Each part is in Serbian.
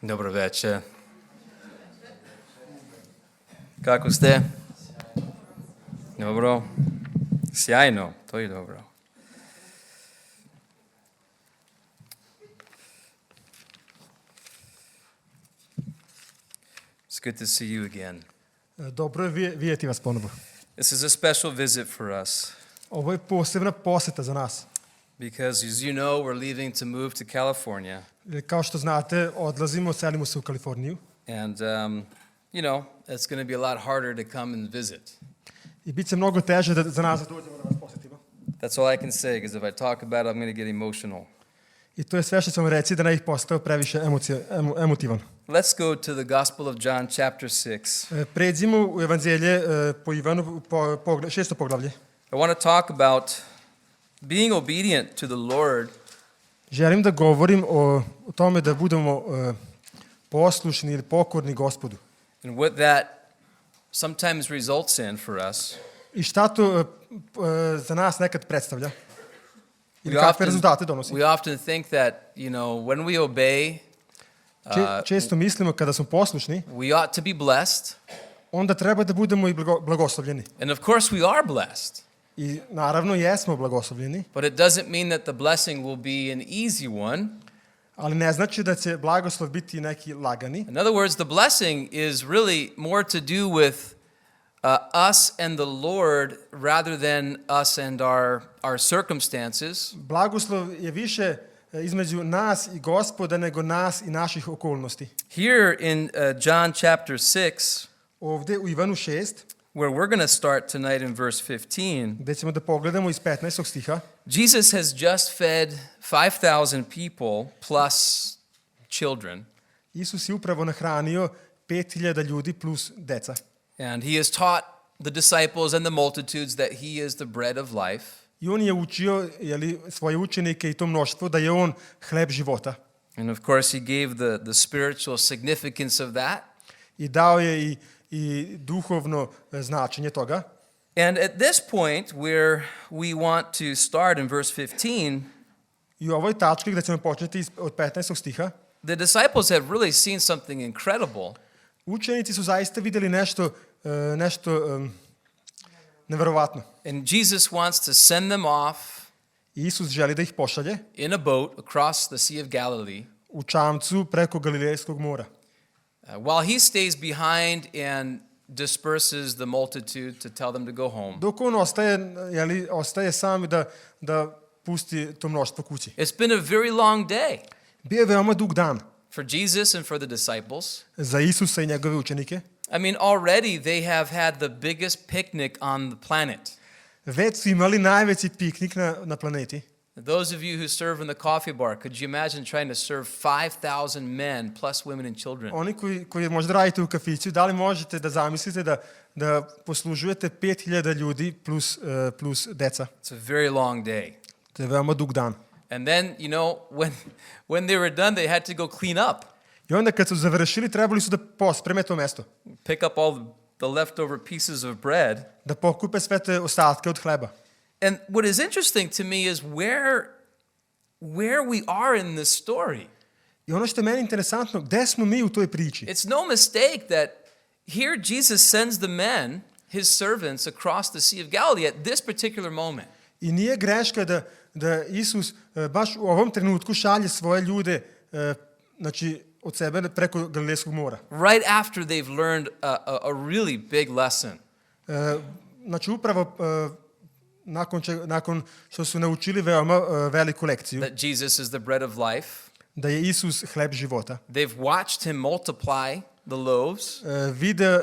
Dobro večer. Kako ste? Dobro. Sjajno, to je dobro. It's good to see you again. Dobro je vidjeti vas ponovo. This is a special visit for us. Ovo je posebna posjeta za nas. Because as you know, we're leaving to move to California. Kao što znate, selimo se u Kaliforniju. And, it's going to be a lot harder to come and visit. I bit će mnogo teže za nas da dođemo da vas posjetimo. That's all I can say, because if I talk about it, I'm going to get emotional. I to je sve što ću vam reći, da ne bih postao previše emotivan. Let's go to the Gospel of John, chapter 6. Pređimo u evanđelje po Ivanu, 6. poglavlje. I want to talk about being obedient to the Lord. Želim da govorim o tome da budemo poslušni ili pokorni Gospodu. And what that sometimes results in for us. I šta to za nas nekad predstavlja? Ili kakve rezultate donosi? We often think that, when we obey, često mislimo kada smo poslušni, we ought to be blessed. Onda treba da budemo i blagoslovljeni. And of course we are blessed. I naravno jesmo blagoslovljeni. But it doesn't mean that the blessing will be an easy one. Ali ne znači da će blagoslov biti neki lagani. In other words, the blessing is really more to do with us and the Lord rather than us and our circumstances. Blagoslov je više između nas i Gospoda nego nas i naših okolnosti. Here in John chapter 6, ovdje u Ivanu 6, where we're going to start tonight in verse 15, gdje ćemo da pogledamo iz 15. stiha, Jesus has just fed 5,000 people plus children. Isus je upravo nahranio 5.000 ljudi plus deca. And he has taught the disciples and the multitudes that he is the bread of life. I on je učio svoje učenike i to mnoštvo da je on hleb života. And of course he gave the spiritual significance of that. I dao je i duhovno značenje toga. And at this point where we want to start in verse 15, i u ovoj tački gdje ćemo početi od 15. stiha, the disciples have really seen something incredible. Učenici su zaista vidjeli nešto neverovatno. And Jesus wants to send them off. Isus želi da ih pošalje in a boat across the Sea of Galilee. U čamcu preko Galilejskog mora. While he stays behind and disperses the multitude to tell them to go home. Dok on ostaje sam da pusti to mnoštvo kući. It's been a very long day. Bio je veoma dug dan. For Jesus and for the disciples. Za Isusa i njegove učenike. I mean, already they have had the biggest picnic on the planet. Već su imali najveći piknik na planeti. Those of you who serve in the coffee bar, could you imagine trying to serve 5,000 men plus women and children? Oni koji možda radite u kafiću, da li možete da zamislite da poslužujete 5.000 ljudi plus deca? It's a very long day. To je veoma dug dan. And then, when they were done, they had to go clean up. I onda kad su završili, trebali su da pospreme to mesto. Pick up all the leftover pieces of bread. Da pokupe sve te ostatke od hleba. And what is interesting to me is where we are in this story. I ono što je meni interesantno, gde smo mi u toj priči? It's no mistake that here Jesus sends the men, his servants, across the Sea of Galilee at this particular moment. I nije greška da Isus baš u ovom trenutku šalje svoje ljude, znači od sebe preko Galilejskog mora. Right after they've learned a really big lesson. Znači upravo nakon što su naučili veoma veliku lekciju. That Jesus is the bread of life. Da je Isus hleb života. They've watched him multiply the loaves.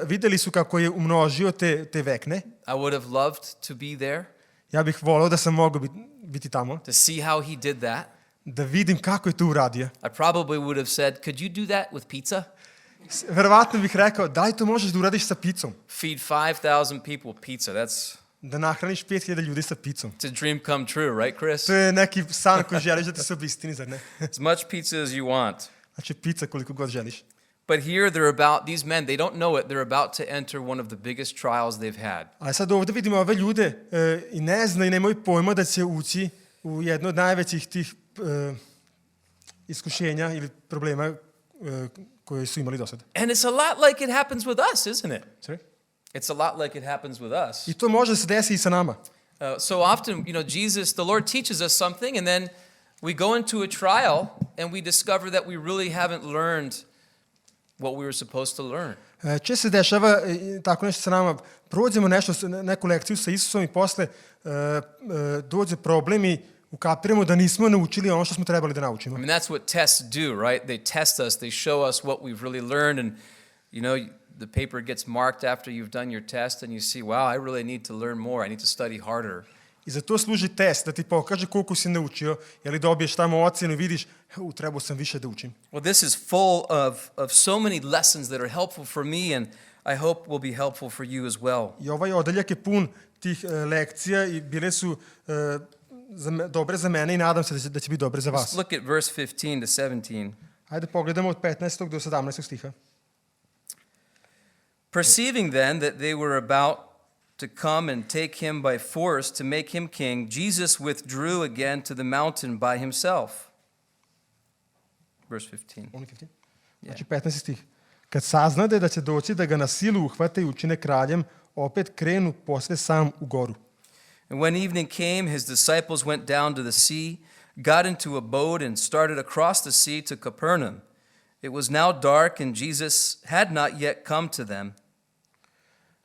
Videli su kako je umnožio te vekne. I would have loved to be there. Ja bih voleo da sam mogao biti tamo. To see how he did that. Da vidim kako je to uradio. I probably would have said, could you do that with pizza? Verovatno bih rekao, da li to možeš da uradiš sa picom? Feed 5,000 people pizza. That's da nahraniš 5.000 ljudi sa picom. It's a dream come true, right, Chris? To je neki san koji želiš da ti se obistini, zar ne? As much pizza as you want. Znači pizza koliko god želiš. But here these men, they don't know it, they're about to enter one of the biggest trials they've had. A sad ovdje vidimo ove ljude i ne znaju i nemaju pojma da će ući u jedno od najvećih tih iskušenja ili problema koje su imali do sada. And it's a lot like it happens with us, isn't it? Sorry? It's a lot like it happens with us. I to može se desi i sa nama. So often, the Lord teaches us something, and then we go into a trial, and we discover that we really haven't learned what we were supposed to learn. Često se dešava tako nešto sa nama. Prođemo neku lekciju sa Isusom i posle dođe problem i ukapiramo da nismo naučili ono što smo trebali da naučimo. I mean, that's what tests do, right? They test us. They show us what we've really learned, and the paper gets marked after you've done your test, and you see, wow, I really need to learn more. I need to study harder. I za to služi test, da ti pokaže koliko si naučio, ili dobiješ tamo ocjenu i vidiš, trebao sam više da učim. Well, this is full of so many lessons that are helpful for me, and I hope will be helpful for you as well. I ovaj odeljak je pun tih lekcija i bile su dobre za mene i nadam se da će biti dobre za vas. Let's look at verse 15 to 17. Ajde pogledamo od 15. do 17. stiha. Perceiving then that they were about to come and take him by force to make him king, Jesus withdrew again to the mountain by himself. Verse 15. Only 15? Znači 15. stih. Kad saznade da će doći da ga na silu uhvate i učine kraljem, opet krenu posle sam u goru. And when evening came, his disciples went down to the sea, got into a boat, and started across the sea to Capernaum. It was now dark, and Jesus had not yet come to them.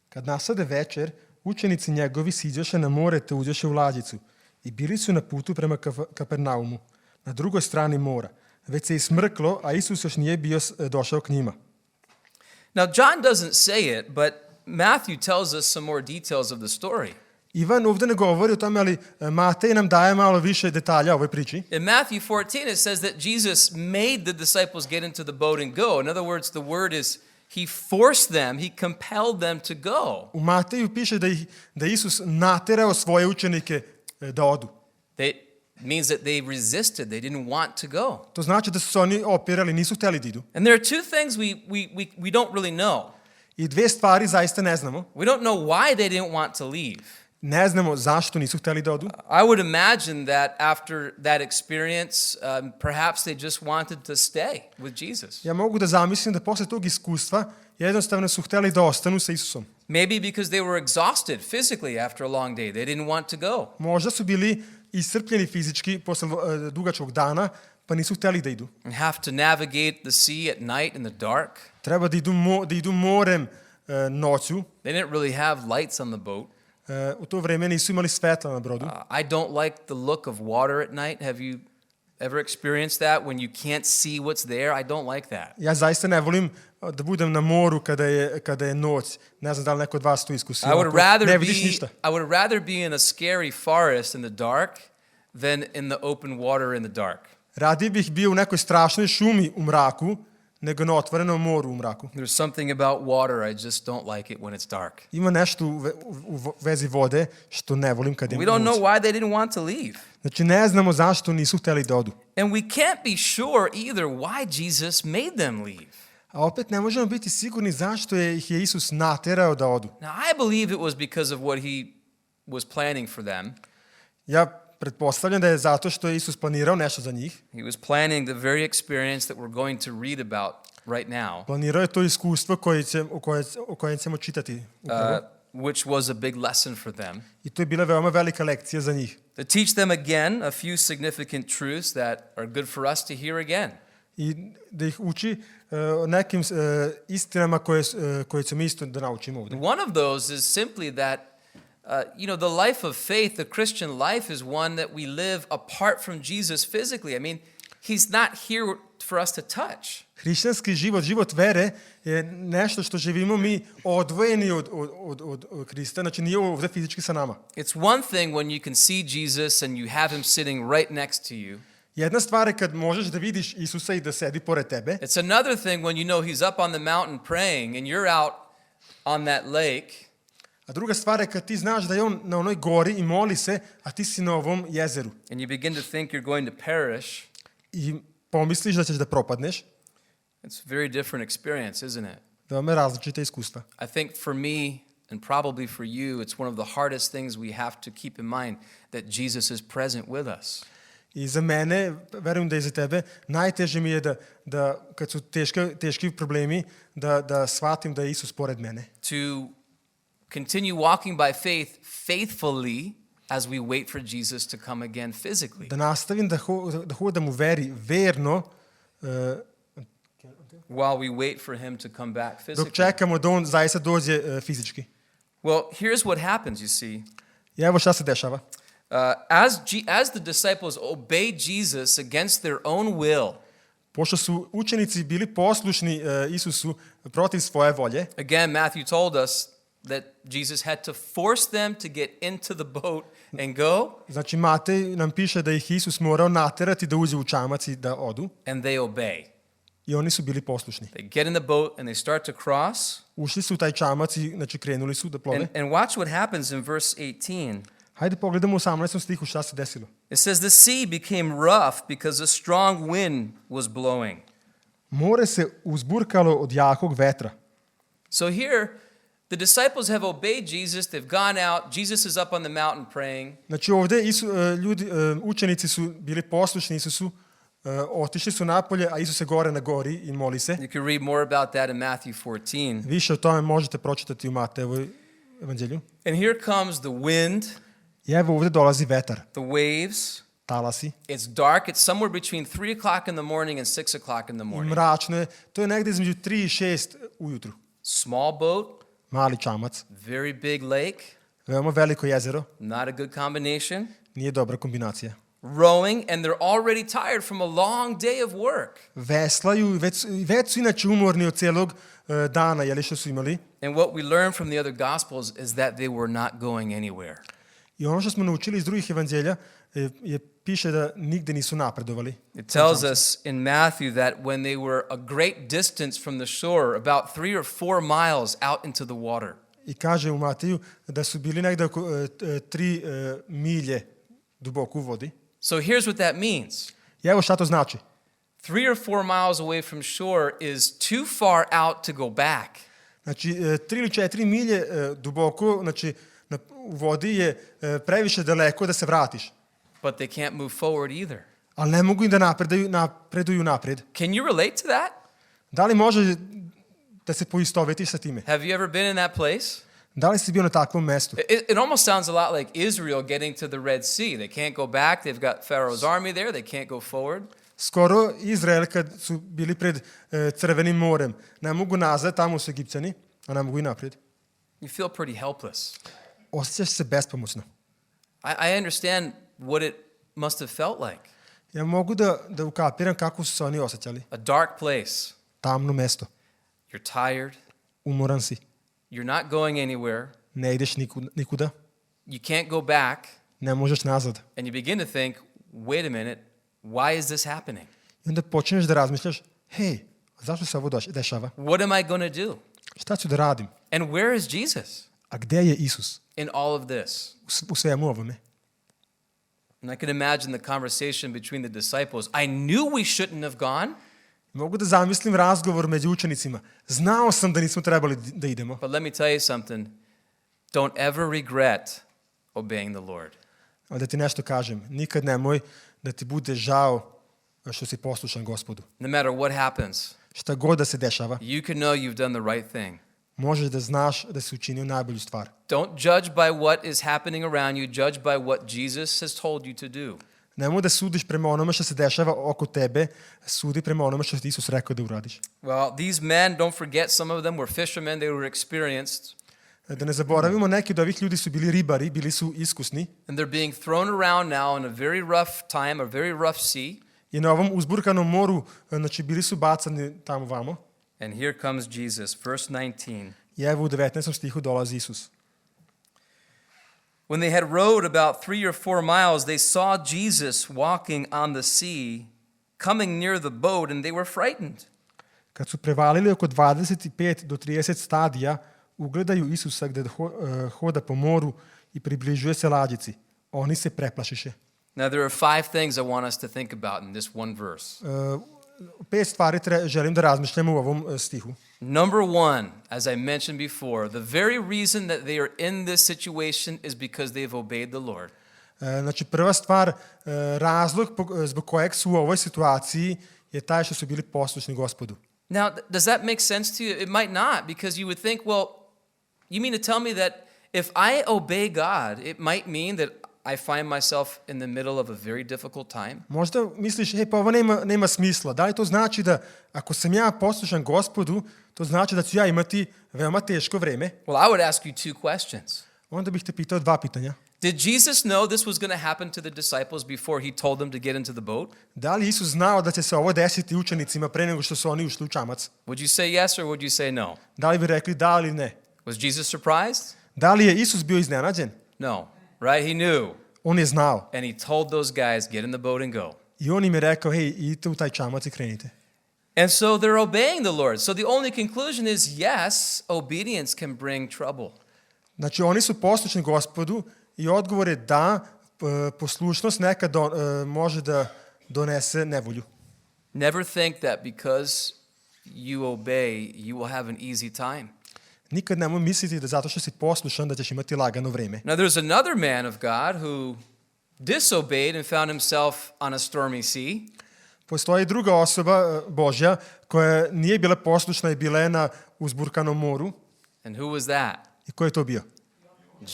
Kad nasade večer, učenici njegovi siđoše na more te uđoše u lađicu i bili su na putu prema Kapernaumu, na drugoj strani mora. Već se ismrklo, a Isus još nije bio došao k njima. Now, John doesn't say it, but Matthew tells us some more details of the story. Ivan ovdje ne govori o tome, ali Matej nam daje malo više detalja o ovoj priči. In Matthew 14, it says that Jesus made the disciples get into the boat and go. In other words, the word is he forced them, he compelled them to go. U Mateju piše da Isus naterao svoje učenike da odu. It means that they resisted, they didn't want to go. To znači da su se oni opirali, nisu htjeli da idu. And there are two things we don't really know. I dve stvari zaista ne znamo. We don't know why they didn't want to leave. Ne znamo zašto nisu htjeli da odu. I would imagine that after that experience, perhaps they just wanted to stay with Jesus. Ja mogu da zamislim da posle tog iskustva jednostavno su htjeli da ostanu sa Isusom. Maybe because they were exhausted physically after a long day. They didn't want to go. Možda su bili iscrpljeni fizički posle dugačkog dana, pa nisu htjeli da idu. And have to navigate the sea at night in the dark. Treba da idu morem noću. They didn't really have lights on the boat. U to vreme nisu imali svetla na brodu. I don't like the look of water at night. Have you ever experienced that when you can't see what's there? I don't like that. Ja zaista ne volim da budem na moru kada je noć. Ne znam da li neko od vas to iskusio. Ne vidiš ništa. I would rather be in a scary forest in the dark than in the open water in the dark. Radije bih bio u nekoj strašnoj šumi u mraku nego na otvorenom moru u mraku. There's something about water I just don't like it when it's dark. Ima nešto u vezi vode što ne volim kad je noć. We don't know why they didn't want to leave. Znači ne znamo zašto nisu htjeli da odu. And we can't be sure either why Jesus made them leave. A opet ne možemo biti sigurni zašto ih je Isus naterao da odu. Now I believe it was because of what he was planning for them. Ja pretpostavljam da je zato što je Isus planirao nešto za njih. He was planning the very experience that we're going to read about right now. Planirao je to iskustvo o kojem ćemo čitati upravo. Which was a big lesson for them. I to je bila veoma velika lekcija za njih. To teach them again a few significant truths that are good for us to hear again. I da ih uči nekim istinama koje ćemo isto da naučimo ovdje. One of those is simply that the life of faith, the Christian life, is one that we live apart from Jesus physically. I mean, he's not here for us to touch. Hrišćanski život vere je nešto što živimo mi odvojeni od Krista, znači nije ovdje fizički sa nama. It's one thing when you can see Jesus and you have him sitting right next to you. Jedna stvar je kad možeš da vidiš Isusa i da sedi pored tebe. It's another thing when you know he's up on the mountain praying and you're out on that lake. A druga stvar je kad ti znaš da je on na onoj gori i moli se, a ti si na ovom jezeru. And you begin to think you're going to perish. I pomisliš da ćeš da propadneš. It's a very different experience, isn't it? Veoma različita iskustva. I think for me and probably for you, it's one of the hardest things we have to keep in mind, that Jesus is present with us. I za mene, verujem da i za tebe, najteže mi je da kad su teški problemi, da shvatim da je Isus pored mene. To continue walking by faith faithfully as we wait for Jesus to come again physically. Da nastavim da hodam u veri verno While we wait for him to come back dok physically. čekamo da on zaista dođe fizički. Well, here's what happens, you see. I evo šta se dešava. As the disciples obeyed Jesus against their own will, Pošto su učenici bili poslušni Isusu protiv svoje volje, again, Matthew told us that Jesus had to force them to get into the boat and go, znači Matej nam piše da ih Isus morao naterati da uđe u čamac i da odu, and they obey. i oni su bili poslušni. They get in the boat and they start to cross. Ušli su u taj čamac i znači krenuli su da plove. And watch what happens in verse 18. Hajde pogledamo u 18. stihu šta se desilo. It says, the sea became rough because a strong wind was blowing. More se uzburkalo od jakog vetra. So here, the disciples have obeyed Jesus. They've gone out. Jesus is up on the mountain praying. Znači ovdje učenici su bili poslušni Isusu, otišli su napolje, a Isus je gore na gori i moli se. You can read more about that in Matthew 14. Više o tome možete pročitati u Matejevoj evanđelju. And here comes the wind, I evo ovdje dolazi vetar, the waves. talasi, It's dark. It's somewhere between 3 o'clock in the morning and 6 o'clock in the i morning. mračno je. To je negdje između 3 i 6 ujutru. Small boat, Mali čamac, very big lake, veoma veliko jezero, not a good combination. nije dobra kombinacija. Rowing, and they're already tired from a long day of work. Veslaju i već su inače umorni od cijelog dana, jeli što su imali. And what we learn from the other gospels is that they were not going anywhere. I ono što smo naučili iz drugih evanđelja piše da nigde nisu napredovali. It tells us in Matthew that when they were a great distance from the shore, about 3 or 4 miles out into the water. I kaže u Mateju da su bili negde oko 3 milje duboko u vodi. So here's what that means. I evo šta to znači. 3 or 4 miles away from shore is too far out to go back. Znači 3 ili 4 milje duboko, znači u vodi je previše daleko da se vratiš. But they can't move forward either. Ali ne mogu im da napreduju napred. Can you relate to that? Da li može da se poistovetiš sa time? Have you ever been in that place? Da li si bio na takvom mestu? It almost sounds a lot like Israel getting to the Red Sea. They can't go back. They've got Pharaoh's army there. They can't go forward. Skoro Izrael kad su bili pred Crvenim morem. Ne mogu nazad, tamo su Egipćani, a ne mogu i naprijed. You feel pretty helpless. Osjećaš se bespomoćno. I understand what it must have felt like. Ja mogu da ukapiram kako su se oni osjećali. A dark place. Tamno mesto. You're tired. Umoran si. You're not going anywhere. Ne ideš nikuda. You can't go back. Ne možeš nazad. And you begin to think, wait a minute, why is this happening? I onda počneš da razmišljaš, hej, zašto se ovo dešava? What am I going to do? Šta ću da radim? And where is Jesus A gde je Isus in all of this? u svemu ovome? And I can imagine the conversation between the disciples. I knew we shouldn't have gone, Mogu da zamislim razgovor među učenicima. Znao sam da nismo trebali da idemo. but let me tell you something. Don't ever regret obeying the Lord. Ali da ti nešto kažem. Nikad nemoj da ti bude žao što si poslušan Gospodu. No matter what happens, Šta god da se dešava, you can know you've done the right thing. možeš da znaš da si učinio najbolju stvar. Don't judge by what is happening around you. Judge by what Jesus has told you to do. Nemoj da sudiš prema onome što se dešava oko tebe, sudi prema onome što ti Isus rekao da uradiš. Well, these men, don't forget, some of them were fishermen. They were experienced. Da ne zaboravimo, neki od ovih ljudi su bili ribari, bili su iskusni And they're being thrown around now in a very rough time, a very rough sea. i na ovom uzburkanom moru, znači bili su bacani tamo vamo. And here comes Jesus, verse 19. I evo u 19. stihu dolazi Isus. When they had rowed about 3 or 4 miles, they saw Jesus walking on the sea, coming near the boat, and they were frightened. Kad su prevalili oko 25 do 30 stadija, ugledaju Isusa gde hoda po moru i približuje se lađici. Oni se preplašiše. Now, there are 5 things I want us to think about in this one verse. 5 stvari želim da razmišljamo u ovom stihu. Number 1, as I mentioned before, the very reason that they are in this situation is because they've obeyed the Lord. Znači, prva stvar, razlog zbog kojeg su u ovoj situaciji je taj što su bili poslušni Gospodu. Now, does that make sense to you? It might not, because you would think, well, you mean to tell me that if I obey God, it might mean that I find myself in the middle of a very difficult time? Možda misliš, pa ovo nema smisla. Da li to znači da ako sam ja poslušan Gospodu, to znači da ću ja imati veoma teško vreme? Well, I would ask you two questions. Onda bih te pitao dva pitanja. Did Jesus know this was going to happen to the disciples before he told them to get into the boat? Da li Isus znao da će se ovo desiti učenicima pre nego što su oni ušli u čamac? Would you say yes or would you say no? Da li bi rekli da ili ne? Was Jesus surprised? Da li je Isus bio iznenađen? No, right? He knew. On je znao. And he told those guys, get in the boat and go. I on im je rekao, hej, idite u taj čamac i krenite. And so they're obeying the Lord. So the only conclusion is yes, obedience can bring trouble. Znači, oni su poslušni Gospodu i odgovor je da poslušnost nekad može da donese nevolju. Never think that because you obey, you will have an easy time. Nikad nemoj misliti da zato što si poslušan da ćeš imati lagano vreme. Now there's another man of God who disobeyed and found himself on a stormy sea. Postoji druga osoba Božja koja nije bila poslušna i bila je na uzburkanom moru. And who was that? I ko je to bio?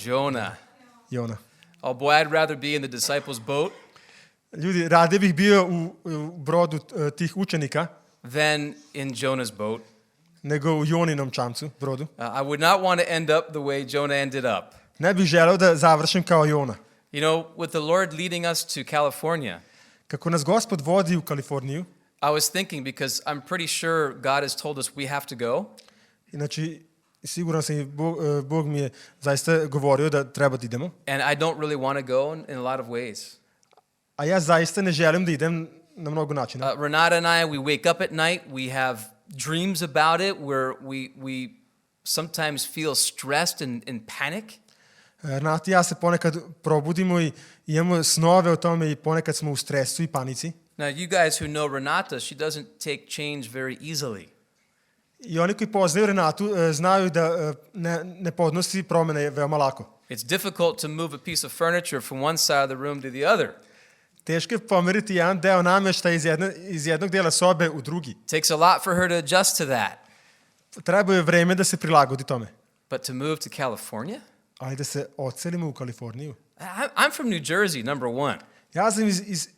Jonah. Jona. Oh boy, I'd rather be in the disciples' boat Ljudi, radije bih bio u brodu tih učenika than in Jonah's boat. nego u Joninom čamcu, brodu. I would not want to end up the way Jonah ended up. Ne bih želeo da završim kao Jona. You know, with the Lord leading us to California, Kako nas Gospod vodi u Kaliforniju, I was thinking, because I'm pretty sure God has told us we have to go. znači siguran sam i Bog mi je zaista govorio da treba da idemo. And I don't really want to go in a lot of ways. A ja zaista ne želim da idem na mnogo načina. Renata and I, we wake up at night, we have dreams about it where we sometimes feel stressed and panic. Renata i ja se ponekad probudimo i imamo snove o tome i ponekad smo u stresu i panici. Now, you guys who know Renata, she doesn't take change very easily. I oni koji poznaju Renatu znaju da ne podnosi promene veoma lako. It's difficult to move a piece of furniture from one side of the room to the other. Teško je pomeriti jedan deo namještaja iz jednog dela sobe u drugi. It takes a lot for her to adjust to that. Treba je vreme da se prilagodi tome. But to move to California? Ali da se odselimo u Kaliforniju. I'm from New Jersey, number one. Ja sam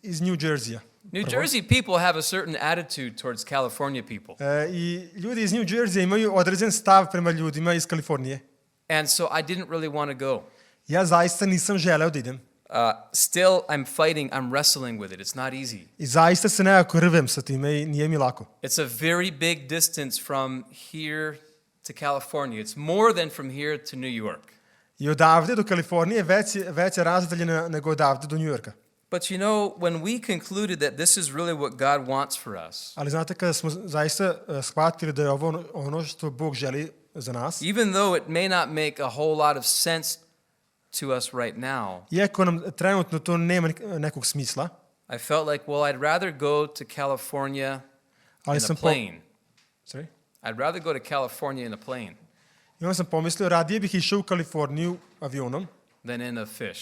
iz New Jerseya. New Jersey people have a certain attitude towards California people. I ljudi iz New Jerseya imaju određen stav prema ljudima iz Kalifornije. And so I didn't really want to go. Ja zaista nisam želeo da idem. Still, I'm fighting, I'm wrestling with it. It's not easy. I zaista se nekako rvem sa time i nije mi lako. It's a very big distance from here to California. It's more than from here to New York. I odavde do Kalifornije veća razdaljena nego odavde do New Yorka. But you know, when we concluded that this is really what God wants for us, Ali znate, kada smo zaista shvatili da je ovo ono što Bog želi za nas, even though it may not make a whole lot of sense to us right now, iako nam trenutno to nema nekog smisla, I felt like, well, I'd rather go to California ali in a sam plane. Sorry? I'd rather go to California in a plane I onda sam pomislio, radije bih išao u Kaliforniju avionom than in a fish.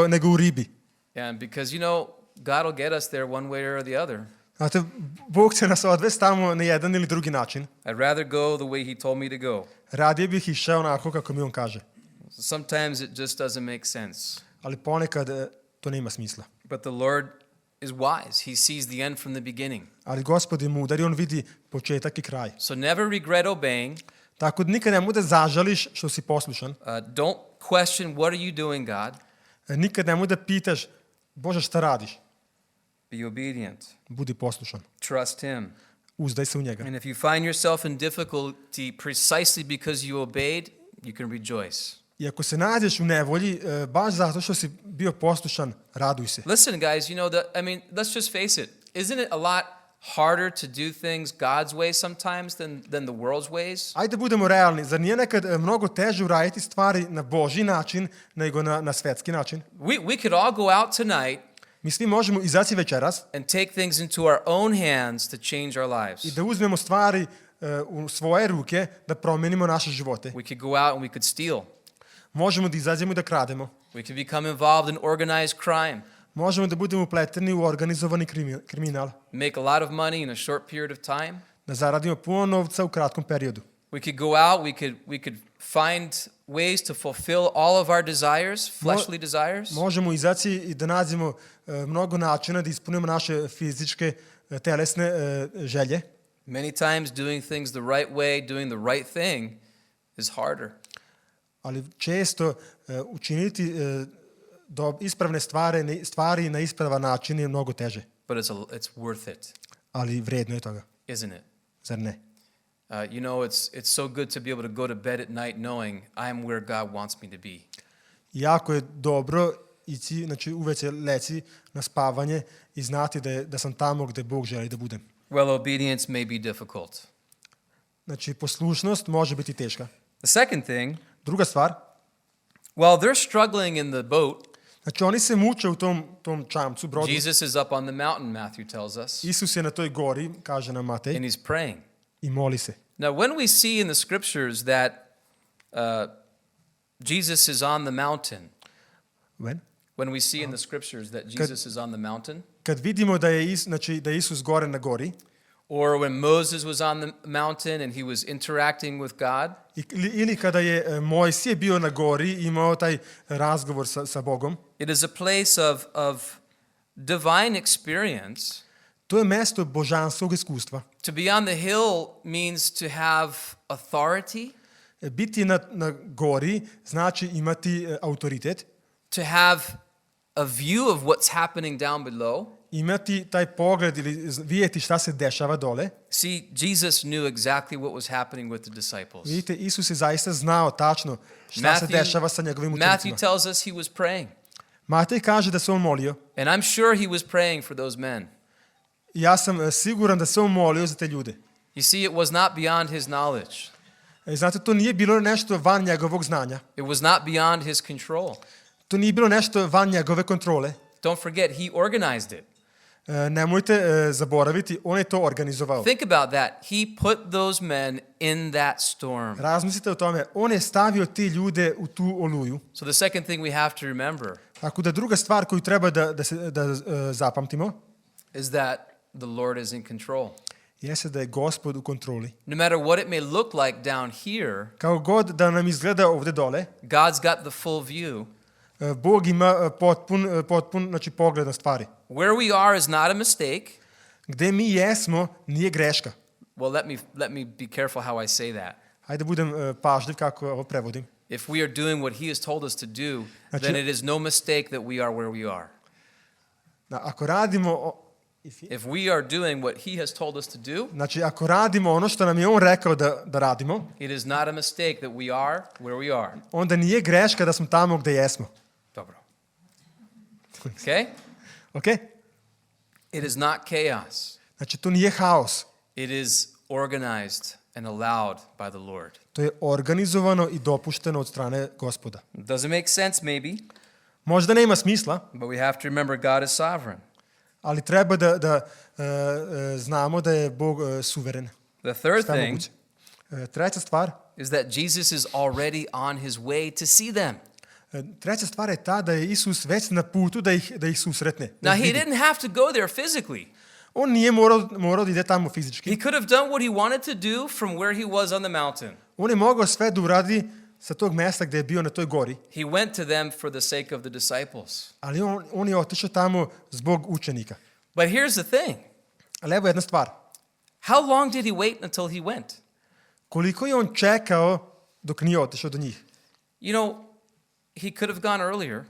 nego u ribi. And because, you know, God will get us there one way or the other. Znate, Bog će nas odvesti tamo na jedan ili drugi način. I'd rather go the way He told me to go. Radije bih išao onako kako mi on kaže. Sometimes it just doesn't make sense. Ali ponekad to nema smisla. But the Lord is wise. He sees the end from the beginning. Ali Gospod je mudar i on vidi početak i kraj. So never regret obeying. Tako da nikad nemoj da zažališ što si poslušan. Don't question what are you doing, God. Nikad nemoj da pitaš, Bože, šta radiš? Be obedient. Budi poslušan. Trust Him. Uzdaj se u njega. And if you find yourself in difficulty precisely because you obeyed, you can rejoice. I ako se nađeš u nevolji, baš zato što si bio poslušan, raduj se. Listen, guys, you know, let's just face it. Isn't it a lot harder to do things God's way sometimes than the world's ways? Ajde budemo realni. Zar nije nekad mnogo teže uraditi stvari na Božji način nego na svetski način? We could all go out tonight Mi svi možemo izaći večeras and take things into our own hands to change our lives. i da uzmemo stvari u svoje ruke da promenimo naše živote. We could go out and we could steal. Možemo da izađemo i da krademo. We can become involved in organized crime, Možemo da budemo upleteni u organizovani kriminal. make a lot of money in a short period of time. Da zaradimo puno novca u kratkom periodu. We could go out, we could find ways to fulfill all of our desires, fleshly desires. Možemo izaći i da nađemo mnogo načina da ispunimo naše fizičke, telesne želje. Many times doing things the right way, doing the right thing is harder. Ali često učiniti ispravne stvari na ispravan način je mnogo teže. But it's worth it, Ali vredno je toga. isn't it? Zar ne? You know, it's so good to be able to go to bed at night knowing I am where God wants me to be. Jako je dobro ići, znači uveče leći na spavanje i znati da sam tamo gde Bog želi da budem. Well, obedience may be difficult. Znači poslušnost može biti teška. The second thing, Druga stvar, while they're struggling in the boat, znači oni se muče u tom čamcu, brodu. Jesus is up on the mountain, Matthew tells us, Isus je na toj gori, kaže nam Matej, and he's praying. i moli se. Now, when we see in the scriptures that Jesus is on the mountain, when we see in the scriptures that Jesus is on the mountain, Kad vidimo da je Isus gore na gori, or when Moses was on the mountain and he was interacting with God, ili kada je Mojsije bio na gori i imao taj razgovor sa Bogom, it is a place of divine experience. to je mesto božanskog iskustva. To be on the hill means to have authority, Biti na gori znači imati autoritet, to have a view of what's happening down below. imati taj pogled ili vidjeti šta se dešava dole. See, Jesus knew exactly what was happening with the disciples. Vidite, Isus je zaista znao tačno šta se dešava sa njegovim Matthew učenicima. tells us he was praying. Matej kaže da se on molio. And I'm sure he was praying for those men. Ja sam siguran da se on molio za te ljude. You see, it was not beyond his knowledge. Znate, to nije bilo nešto van njegovog znanja. It was not beyond his control. To nije bilo nešto van njegove kontrole. Don't forget, he organized it. Nemojte zaboraviti, on je to organizovao. Think about that. He put those men in that storm. Razmislite o tome, on je stavio ti ljude u tu oluju. So the second thing we have to remember Tako da druga stvar koju treba da zapamtimo is that the Lord is in control. jeste da je Gospod u kontroli. No matter what it may look like down here, Kao god da nam izgleda ovde dole, God's got the full view. Bog ima potpun znači, pogled na stvari. Where we are is not a mistake. Gde mi jesmo nije greška. Well, let me be careful how I say that. Hajde budem pažljiv kako ovo prevodim. If we are doing what he has told us to do, Znači- then it is no mistake that we are where we are. Ako radimo If we are doing what he has told us to do, znači ako radimo ono što nam je on rekao da radimo, it is not a mistake that we are where we are. onda nije greška da smo tamo gde jesmo. Dobro. Okay? Okay? It is not chaos. Znači to nije haos. It is organized and allowed by the Lord. To je organizovano i dopušteno od strane Gospoda. Doesn't make sense maybe, Možda nema smisla, but we have to remember God is sovereign. ali treba da znamo da je Bog suveren. The third Šta je thing moguće. Treća stvar, is that Jesus is already on his way to see them. treća stvar je ta da je Isus već na putu da ih susretne. da Now, ih he vidi. didn't have to go there physically. On nije morao da ide tamo fizički. He could have done what he wanted to do from where he was on the mountain. On je mogao sve da uradi sa tog mesta gde je bio na toj gori, He went to them for the sake of the disciples. ali on je otišao tamo zbog učenika. But here's the thing. Ali evo jedna stvar. How long did he wait until he went? Koliko je on čekao dok nije otišao do njih? You know, he could have gone earlier.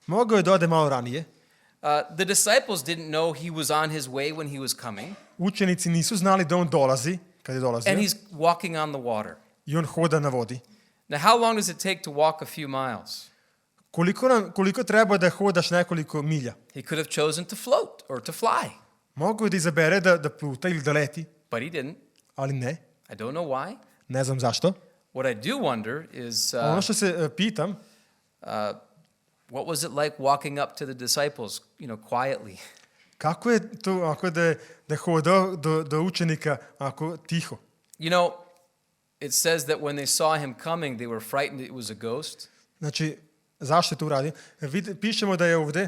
Mogao je da ode malo ranije. The disciples didn't know he was on his way when he was coming, Učenici nisu znali da on dolazi, kad je dolazio, and he's walking on the water. i on hoda na vodi. Now, how long does it take to walk a few miles? Koliko treba da hodaš nekoliko milja? He could have chosen to float or to fly, Mogao je da izabere da pluta ili da leti, but he didn't. ali ne. I don't know why. Ne znam zašto. What I do wonder is Ono što se pitam, what was it like walking up to the disciples, quietly? kako je to ako da je hodao do učenika ako tiho? You know, it says that when they saw him coming, they were frightened it was a ghost. Znači, zašto je to uradio? Pišemo da je ovde,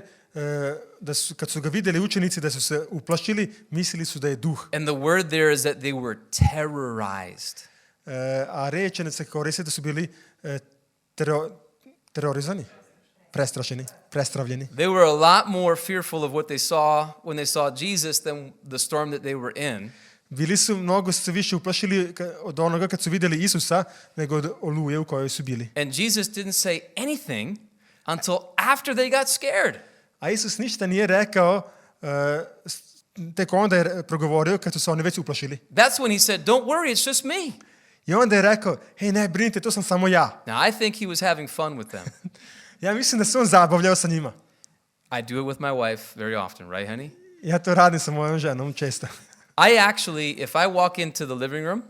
kad su ga vidjeli učenici da su se uplašili, mislili su da je duh. And the word there is that they were terrorized. A reč se koristi da su bili terorizani, prestrašeni, prestravljeni. They were a lot more fearful of what they saw when they saw Jesus than the storm that they were in. Bili su mnogo se više uplašili od onoga kad su vidjeli Isusa nego od oluje u kojoj su bili. And Jesus didn't say anything until after they got scared. A Isus ništa nije rekao, tek onda je progovorio kad su se oni već uplašili. That's when he said, "Don't worry, it's just me." I onda je rekao, hej, ne brinite, to sam samo ja. Now, I think he was having fun with them. Ja mislim da se on zabavljao sa njima. I do it with my wife very often, right, honey? Ja to radim sa mojom ženom često. I actually, if I walk into the living room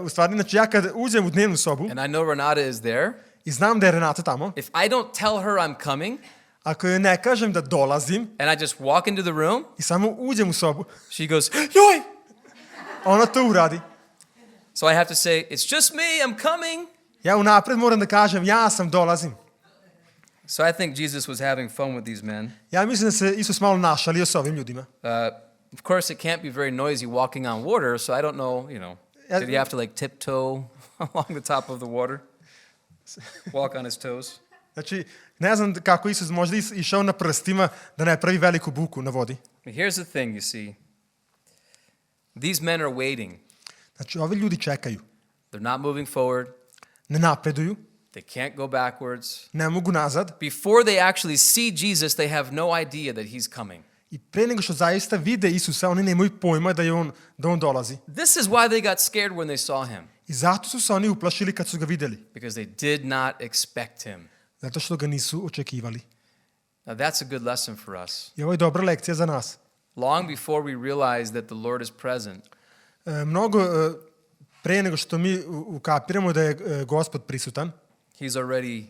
U stvari, znači ja kad uđem u dnevnu sobu and I know Renata is there, i znam da je Renata tamo, if I don't tell her I'm coming ako joj ne kažem da dolazim and I just walk into the room, i samo uđem u sobu, she goes, "Joj!" ona to uradi. So I have to say, "It's just me, I'm coming." Ja unapred moram da kažem, ja sam dolazim. So I think Jesus was having fun with these men. Ja mislim da se Isus malo našalio sa ovim ljudima. Of course, it can't be very noisy walking on water, so I don't know, did he have to like tiptoe along the top of the water? Walk on his toes? Znači, ne znam kako Isus možda išao na prstima da ne pravi veliku buku na vodi. But here's the thing, you see. These men are waiting. Znači, ovi ljudi čekaju. They're not moving forward. Ne napreduju, They can't go backwards. ne mogu nazad Before they actually see Jesus, they have no idea that he's coming. i pre nego što zaista vide Isusa, oni nemaju pojma da on dolazi. This is why they got scared when they saw him, I zato su se oni uplašili kad su ga vidjeli. because they did not expect him. Zato što ga nisu očekivali. Now that's a good lesson for us. I ovo je dobra lekcija za nas. Long before we realize that the Lord is present, Mnogo pre nego što mi ukapiramo da je Gospod prisutan, he's already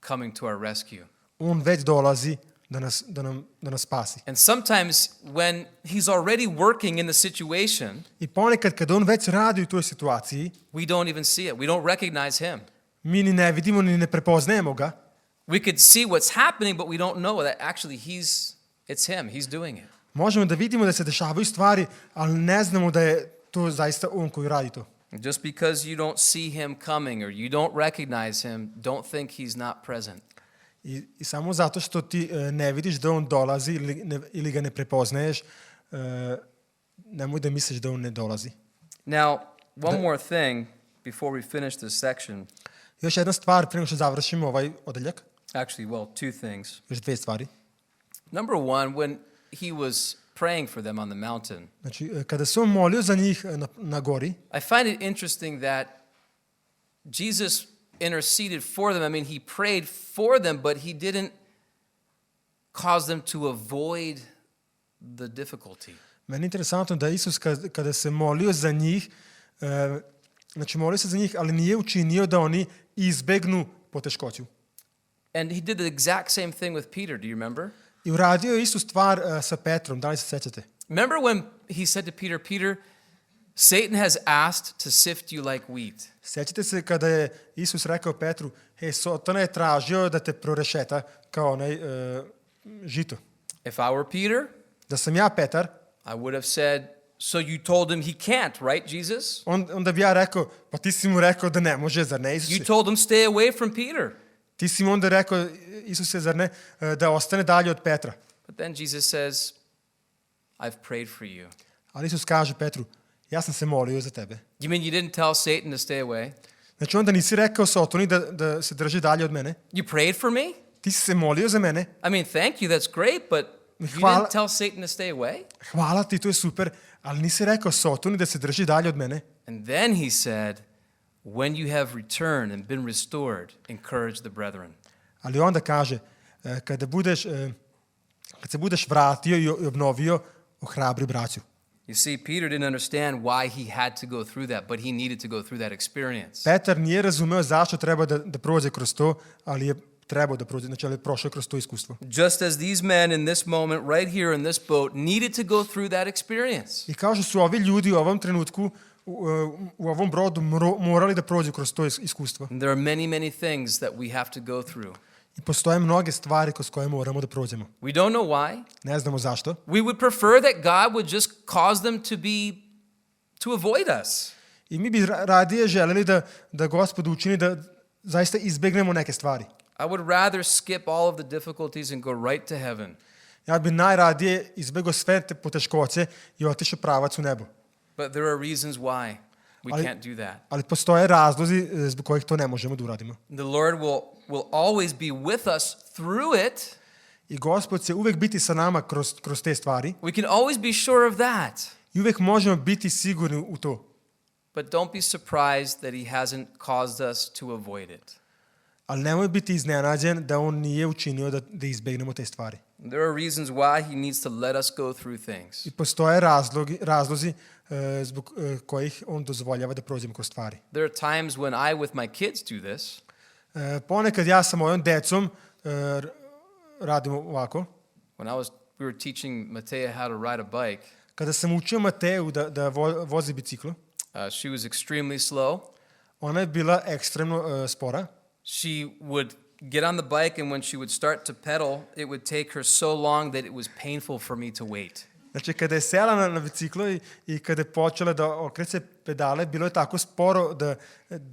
coming to our rescue. on već dolazi da nas spasi. And sometimes when he's already working in the situation, I ponekad kad on već radi u toj situaciji, we don't even see it. We don't recognize him. mi ni ne vidimo ni ne prepoznajemo ga. We could see what's happening, but we don't know that actually it's him. He's doing it. Možemo da vidimo da se dešavaju stvari, ali ne znamo da je to zaista on koji radi to. Just because you don't see him coming or you don't recognize him, don't think he's not present. I samo zato što ti ne vidiš da on dolazi ili ga ne prepoznaješ, nemoj da misliš da on ne dolazi. Now, one more thing before we finish this section. Još jedna stvar prije nego što završimo ovaj odeljak. Actually, well, two things. Još dve stvari. Number one, when he was praying for them on the mountain, Znači, kada se on molio za njih na gori, I find it interesting that Jesus interceded for them. I mean, he prayed for them, but he didn't cause them to avoid the difficulty. meni je interesantno da Isus kada se molio za njih, znači molio se za njih, ali nije učinio da oni izbegnu poteškoću. And he did the exact same thing with Peter, do you remember? I uradio je istu stvar sa Petrom, da li se sećate? Remember when he said to Peter, "Peter, Satan has asked to sift you like wheat." Sećate se kada je Isus rekao Petru, hej, Satan je tražio da te prorešeta kao onaj žito. If I were Peter, Da sam ja Petar, I would have said, "So you told him he can't, right, Jesus? onda bi ja rekao, pa ti si mu rekao da ne može, zar ne, Isuse? You told him stay away from Peter." Ti si mu onda rekao, Isuse, zar ne, da ostane dalje od Petra. But then Jesus says, "I've prayed for you." Ali Isus kaže Petru, ja sam se molio za tebe. You mean you didn't tell Satan to stay away? Znači onda nisi rekao Satani da se drži dalje od mene. You prayed for me? Ti si se molio za mene. I mean, thank you, that's great, but you Hvala. didn't tell Satan to stay away? Hvala ti, to je super, ali nisi rekao Satani da se drži dalje od mene. And then he said, "When you have returned and been restored, encourage the brethren." Ali onda kaže, kad se budeš vratio i obnovio, ohrabri braću. You see, Peter didn't understand why he had to go through that, but he needed to go through that experience. Petar nije razumeo zašto treba da prođe kroz to, ali je trebao da prođe, znači ali je prošao kroz to iskustvo. Just as these men in this moment, right here in this boat, needed to go through that experience. I kao što su ovi ljudi u ovom trenutku u ovom brodu morali da prođu kroz to iskustvo. And there are many, many things that we have to go through. I postoje mnoge stvari kroz koje moramo da prođemo. We don't know why. Ne znamo zašto. We would prefer that God would just cause them to avoid us. I mi bi radije želeli da Gospod učini da zaista izbegnemo neke stvari. I would rather skip all of the difficulties and go right to heaven. Ja bi najradije izbegao sve te poteškoće i otišao pravac u nebo. But there are reasons why we can't do that. Ali postoje razlozi zbog kojih to ne možemo da uradimo. The Lord will always be with us through it. I Gospod će uvek biti sa nama kroz te stvari. We can always be sure of that. I uvek možemo biti sigurni u to. But don't be surprised that he hasn't caused us to avoid it. Ali nemoj biti iznenađen da on nije učinio da izbegnemo te stvari. There are reasons why he needs to let us go through things. I postoje razlozi zbog kojih on dozvoljava da prođemo kroz stvari. There are times when I with my kids do this. Ponekad ja sa mojom decom radimo ovako. We were teaching Matea how to ride a bike. Kada sam učio Mateju da vozi biciklo, she was extremely slow. Ona je bila ekstremno spora. She would get on the bike, and when she would start to pedal, it would take her so long that it was painful for me to wait. Znači, kada je sela na biciklo i kada je počela da okreće pedale, bilo je tako sporo da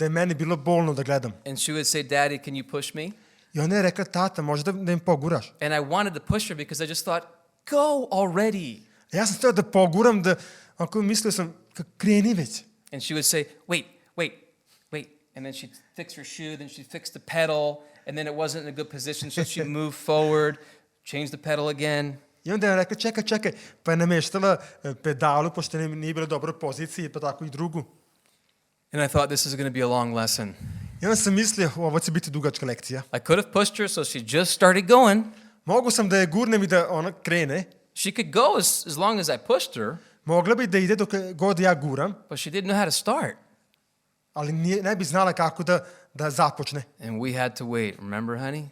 je meni bilo bolno da gledam. And she would say, "Daddy, can you push me?" I ona je rekla, tata, možda da im poguraš. And I wanted to push her because I just thought, "Go already." Ja sam htio da poguram, ako mislio sam, kreni već. And she would say, wait. And then she'd fix her shoe, then she'd fix the pedal, and then it wasn't in a good position, so she'd move forward, change the pedal again. I onda je rekla, čekaj, pa je nameštala pedalu, pošto nije bila u dobroj poziciji, pa tako i drugu. And I thought, this is going to be a long lesson. I onda sam mislio, ovo će biti dugačka lekcija. I could have pushed her, so she just started going. Mogu sam da je gurnem i da ona krene. She could go as long as I pushed her. Mogla bi da ide dok god ja guram. But she didn't know how to start. Ali ne bi znala kako da započne. And we had to wait. Remember, honey?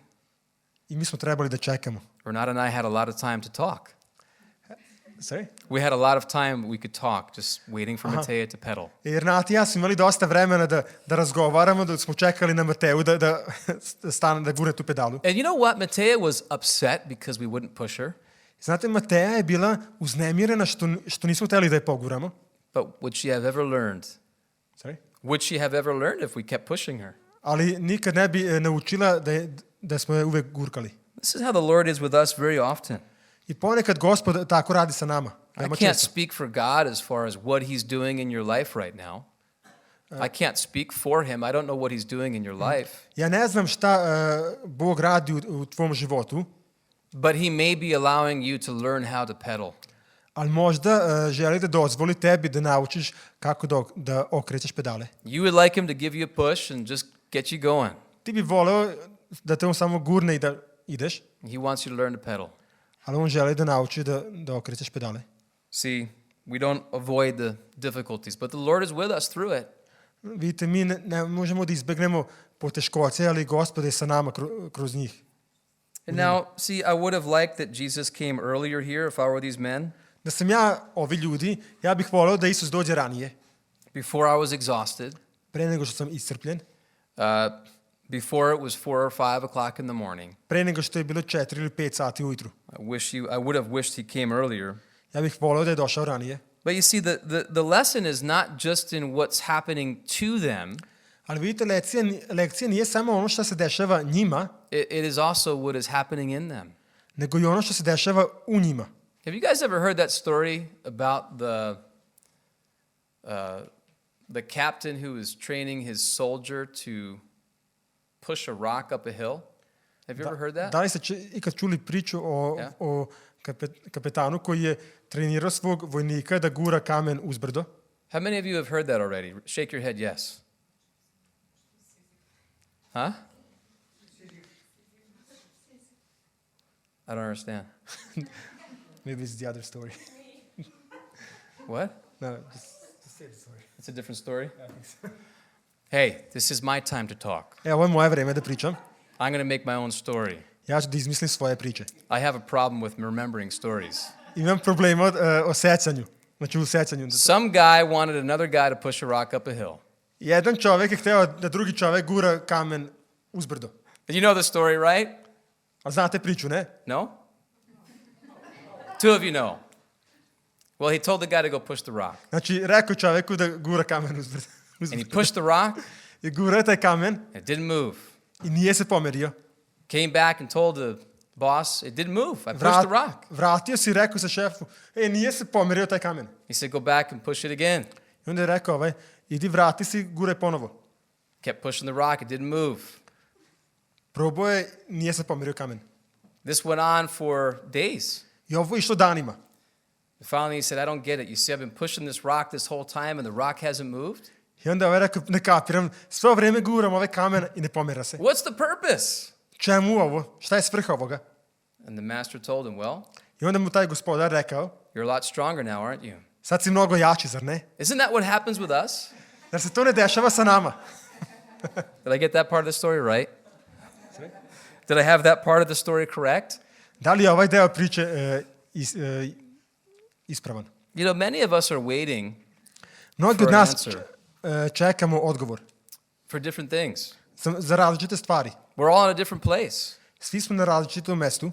I mi smo trebali da čekamo. Renata and I had a lot of time to talk. Sorry? We had a lot of time we could talk, just waiting for Matea to pedal. I Renata i ja smo imali dosta vremena da razgovaramo, da smo čekali na Mateju da stane, da gurne tu pedalu. And you know what? Matea was upset because we wouldn't push her. Znate, Mateja je bila uznemirena što nismo hteli da je poguramo. But would she have ever learned? Sorry? Would she have ever learned if we kept pushing her? Ali nikad ne bi naučila da smo je uvek gurkali. This is how the Lord is with us very often. I ponekad Gospod tako radi sa nama. I can't speak for God as far as what he's doing in your life right now. I can't speak for him. I don't know what he's doing in your life. Ja ne znam šta Bog radi u tvom životu. But he may be allowing you to learn how to pedal. Ali možda želi da dozvoli tebi da naučiš kako da okrećeš pedale. You would like him to give you a push and just get you going. Ti bi voleo da te on samo gurne i da ideš. He wants you to learn to pedal. Ali on želi da nauči da okrećeš pedale. See, we don't avoid the difficulties, but the Lord is with us through it. Vidite, mi ne možemo da izbegnemo poteškoće, ali Gospod je sa nama kroz njih. And now, see, I would have liked that Jesus came earlier here if I were these men. Da sam ja ovi ljudi, ja bih voleo da Isus dođe ranije. Before I was exhausted. Pre nego što sam iscrpljen. Before it was 4 or 5 o'clock in the morning. Pre nego što je bilo 4 ili 5 sati ujutru. I would have wished he came earlier. Ja bih voleo da je došao ranije. But you see, the lesson is not just in what's happening to them. Ali vidite, lekcija nije samo ono što se dešava njima. It is also what is happening in them. Nego i ono što se dešava u njima. Have you guys ever heard that story about the captain who was training his soldier to push a rock up a hill? Have you ever heard that? Da li ste ikad čuli priču o kapetanu koji je trenirao svog vojnika da gura kamen uz brdo? How many of you have heard that already? Shake your head, yes. Huh? I don't understand. Maybe it's the other story. What? No, just say the story. It's a different story? I think so. Hey, this is my time to talk. Ovo je moje vreme da pričam. I'm going to make my own story. Ja ću da izmislim svoje priče. I have a problem with remembering stories. Imam problema o sećanju. Znači u sećanju. Some guy wanted another guy to push a rock up a hill. Jedan čovjek je hteo da drugi čovjek gura kamen uzbrdo. You know the story, right? A znate priču, ne? No? Two of you know. Well, he told the guy to go push the rock. Znači, rekao čovjeku da gura kamen uzbrdo. And he pushed the rock. I gura taj kamen It didn't move. i nije se pomerio. Came back and told the boss, it didn't move. I pushed the rock. Vratio se i rekao sa šefu, nije se pomerio taj kamen. He said, go back and push it again. I onda je rekao, idi vrati se i guraj ponovo. Kept pushing the rock. It didn't move. Probao je, nije se pomerio kamen. This went on for days. I ovo je išlo danima. Finally, he said, I don't get it. You see, I've been pushing this rock this whole time and the rock hasn't moved? I onda je rekao, ne kapiram, sve vreme guram ovaj kamen i ne pomera se. What's the purpose? Čemu ovo? Šta je svrha ovoga? And the master told him, well, I onda mu taj gospodar rekao, you're a lot stronger now, aren't you? sad si mnogo jači, zar ne? Isn't that what happens with us? Zar se to ne dešava sa nama? Did I get that part of the story right? Did I have that part of the story correct? Da li je ovaj deo priče ispravan? You know, many of us are waiting Mnogi for od an nas answer čekamo odgovor for different things. za različite stvari. We're all in a different place, Svi smo na različitom mestu,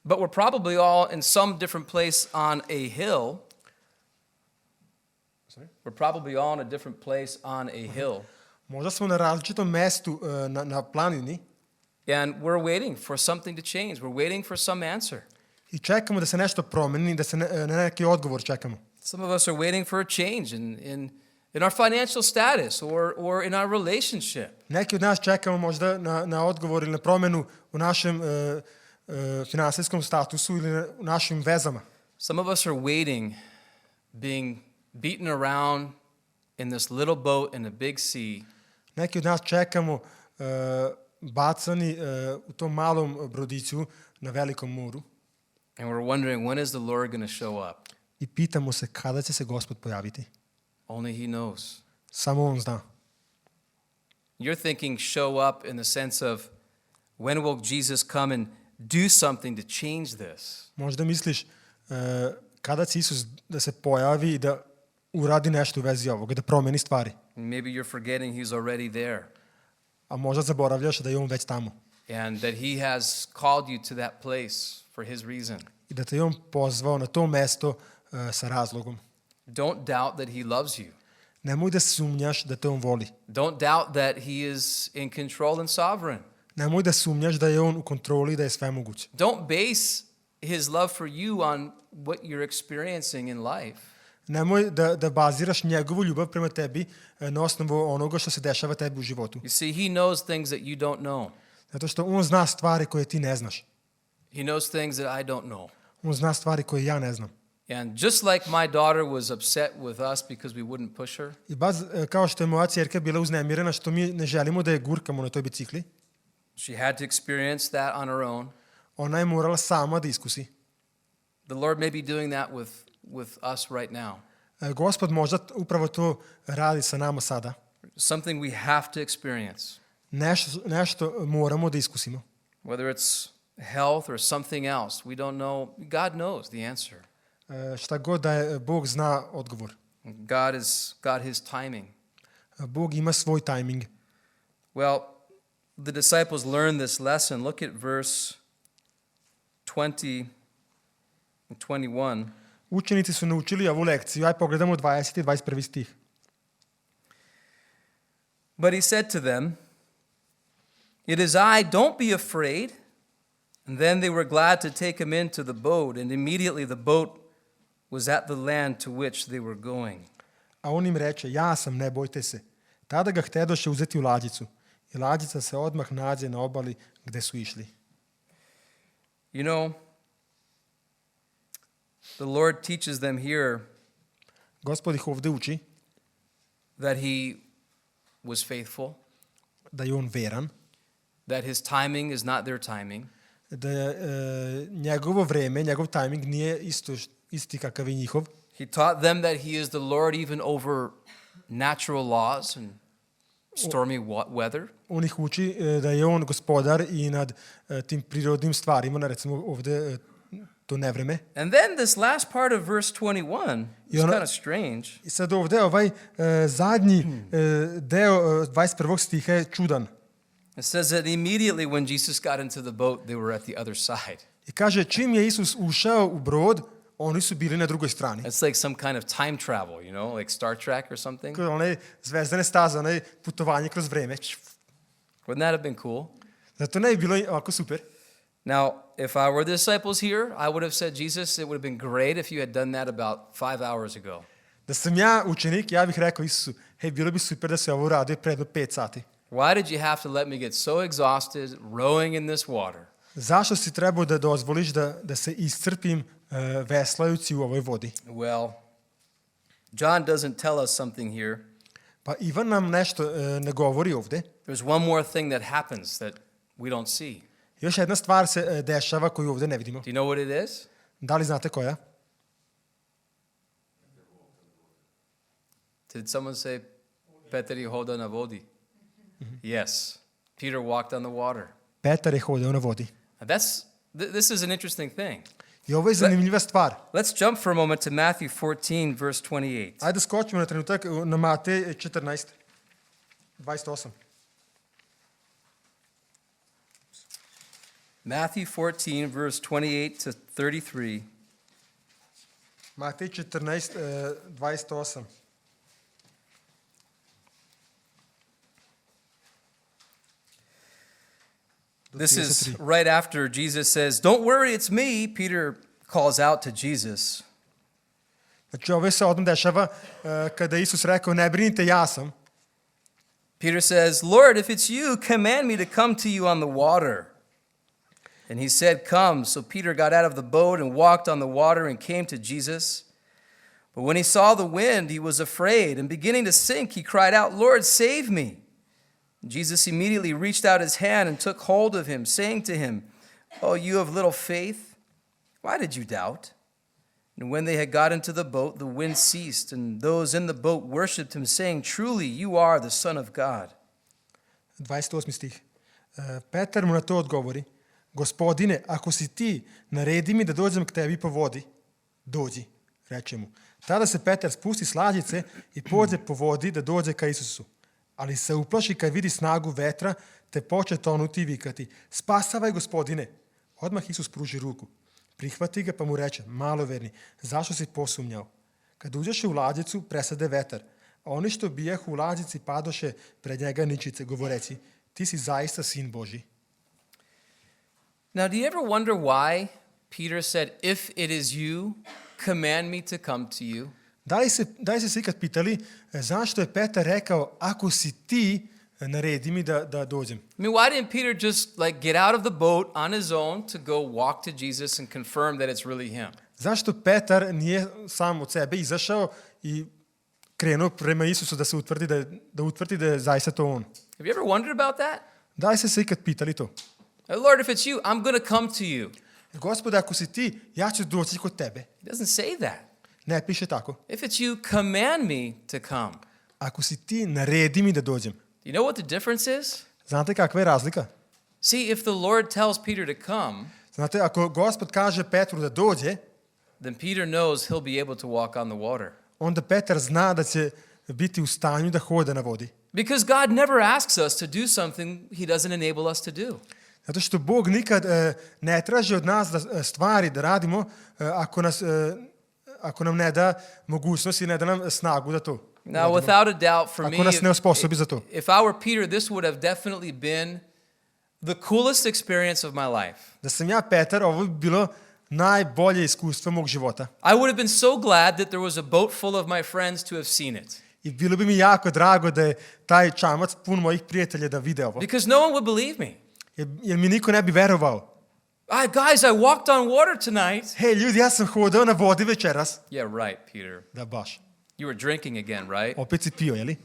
but we're probably all in some different place on a hill. We're probably all in a different place on a hill. možda smo na različitom mestu na planini And we're waiting for something to change. We're waiting for some answer. i čekamo da se nešto promeni, da se na neki odgovor čekamo. Some of us are waiting for a change in our financial status or in our relationship. Neki od nas čekamo možda na odgovor ili na promenu u našem finansijskom statusu ili u našim vezama. Some of us are waiting, being beaten around in this little boat in a big sea. Neki od nas čekamo bacani u tom malom brodiću na velikom moru And we're wondering, when is the Lord going to show up? i pitamo se kada će se Gospod pojaviti. Only He knows. Samo On zna. You're thinking show up in the sense of, when will Jesus come and do something to change this? Možda misliš kada će Isus da se pojavi i da uradi nešto u vezi ovoga, da promeni stvari. Maybe you're forgetting He's already there A možda zaboravljaš da je On već tamo and that He has called you to that place for His reason. i da te je On pozvao na to mesto sa razlogom. Don't doubt that He loves you. Nemoj da sumnjaš da te On voli. Don't doubt that He is in control and sovereign. Nemoj da sumnjaš da je On u kontroli i da je sve moguće. Don't base His love for you on what you're experiencing in life. Nemoj da baziraš njegovu ljubav prema tebi na osnovu onoga što se dešava tebi u životu. You see, He knows things that you don't know. Zato što On zna stvari koje ti ne znaš. He knows things that I don't know. On zna stvari koje ja ne znam. And just like my daughter was upset with us because we wouldn't push her, I kao što je moja ćerka bila uznemirena što mi ne želimo da je gurkamo na toj bicikli, she had to experience that on her own. ona je morala sama da iskusi. The Lord may be doing that with us right now. Gospod možda upravo to radi sa nama sada. Something we have to experience. Nešto moramo da iskusimo. Whether it's health or something else, we don't know. God knows the answer. Šta god da je, Bog zna odgovor. God has got His timing. Bog ima svoj tajming. Well, the disciples learned this lesson. Look at verse 20 and 21. Učenici su naučili ovu lekciju. Aj pogledamo 20. i 21. stih. But He said to them, "It is I, don't be afraid." And then they were glad to take Him into the boat, and immediately the boat was at the land to which they were going. A on im reče, ja sam, ne bojte se. Tada ga htedoše uzeti u lađicu. I lađica se odmah nađe na obali gde su išli. You know, the Lord teaches them here Gospod ih ovde uči that He was faithful, da je on veran, that His timing is not their timing, da je njegovo vreme, njegov tajming nije isti kakav i njihov. He taught them that He is the Lord even over natural laws and stormy weather. On ih uči da je on gospodar i nad tim prirodnim stvarima, recimo ovde to nevreme. And then this last part of verse 21 is ono- kind of strange. I sad ovdje zadnji deo 21. stiha je čudan. It says that immediately when Jesus got into the boat, they were at the other side. I kaže, čim je Isus ušao u brod, oni su bili na drugoj strani. It's like some kind of time travel, you know, like Star Trek or something. Kao onaj zvezdane staze, onaj putovanje kroz vreme. Wouldn't that have been cool? Zato ne bi bilo ovako super. Now, if I were the disciples here, I would have said, Jesus, it would have been great if you had done that about 5 hours ago. Da sam ja učenik, ja bih rekao Isusu, hej, bilo bi super da se ovo radi predno 5 sati. Why did you have to let me get so exhausted rowing in this water? Zašto si trebao da dozvoliš da se iscrpim veslajući u ovoj vodi? Well, John doesn't tell us something here. Pa Ivan nam nešto ne govori ovdje. There's one more thing that happens that we don't see. Još jedna stvar se dešava koju ovdje ne vidimo. Do you know what it is? Da li znate koja? Did someone say, Petar je hodao na vodi? Yes. Peter walked on the water. Petar je hodao na vodi. This is an interesting thing. I ovo je zanimljiva stvar. Let's jump for a moment to Matthew 14, verse 28. Ajde skočimo na trenutak na Matej 14, 28. Matthew 14, verse 28 to 33. Matej 14, 28. This is right after Jesus says, "Don't worry, it's me." Peter calls out to Jesus. Znači ovo se odmah dešava kada je Isus rekao, ne brinite, ja sam. Peter says, "Lord, if it's you, command me to come to you on the water." And he said, "Come." So Peter got out of the boat and walked on the water and came to Jesus. But when he saw the wind, he was afraid, and beginning to sink, he cried out, "Lord, save me." Jesus immediately reached out his hand and took hold of him, saying to him, "Oh, you of little faith, why did you doubt?" And when they had got into the boat, the wind ceased, and those in the boat worshipped him, saying, "Truly, you are the Son of God." 28. stih. Petar mu na to odgovori, Gospodine, ako si ti, naredi mi da dođem k tebi po vodi. Dođi, reče mu. Tada se Petar spusti s lađice i pođe po vodi da dođe ka Isusu. Ali se uplaši kad vidi snagu vetra, te poče tonuti i vikati, spasavaj, Gospodine. Odmah Isus pruži ruku. Prihvati ga pa mu reče, maloverni, zašto si posumnjao? Kad uđeše u lađicu, presade vetar, a oni što bijahu u lađici padoše pred njega ničice, govoreći, ti si zaista sin Božji. Now, do you ever wonder why Peter said, "If it is you, command me to come to you"? Da li ste se ikad pitali zašto je Petar rekao, ako si ti, naredi mi da dođem? I mean, why didn't Peter just like get out of the boat on his own to go walk to Jesus and confirm that it's really him? Zašto Petar nije sam od sebe izašao i krenuo prema Isusu da se utvrdi da je zaista to on? Have you ever wondered about that? Da li ste se ikad pitali to? Lord, if it's you, I'm going to come to you. Gospode, ako si ti, ja ću doći kod tebe. It doesn't say that. Ne piše tako. If it's you, command me to come. Ako si ti, naredi mi da dođem. You know what the difference is? Znate kakva je razlika? See, if the Lord tells Peter to come, Znate, ako Gospod kaže Petru da dođe, then Peter knows he'll be able to walk on the water. onda Petar zna da će biti u stanju da hoda na vodi. Because God never asks us to do something he doesn't enable us to do. Zato što Bog nikad ne traži od nas da stvari da radimo ako nam ne da mogućnost i ne da nam snagu da to Now, without a doubt, for me, ako nas ne osposobi za to. if I were Peter, this would have definitely been the coolest experience of my life. Da sam ja Petar, ovo bi bilo najbolje iskustvo mog života. I would have been so glad that there was a boat full of my friends to have seen it. I bilo bi mi jako drago da je taj čamac pun mojih prijatelja da vide ovo. Because no one would believe me. Jer mi niko ne bi verovao. Guys, I walked on water tonight. Hej, ljudi, ja sam hodao na vodi večeras. Yeah, right, Peter. Da, baš. You were drinking again, right? Opet si pio, jeli?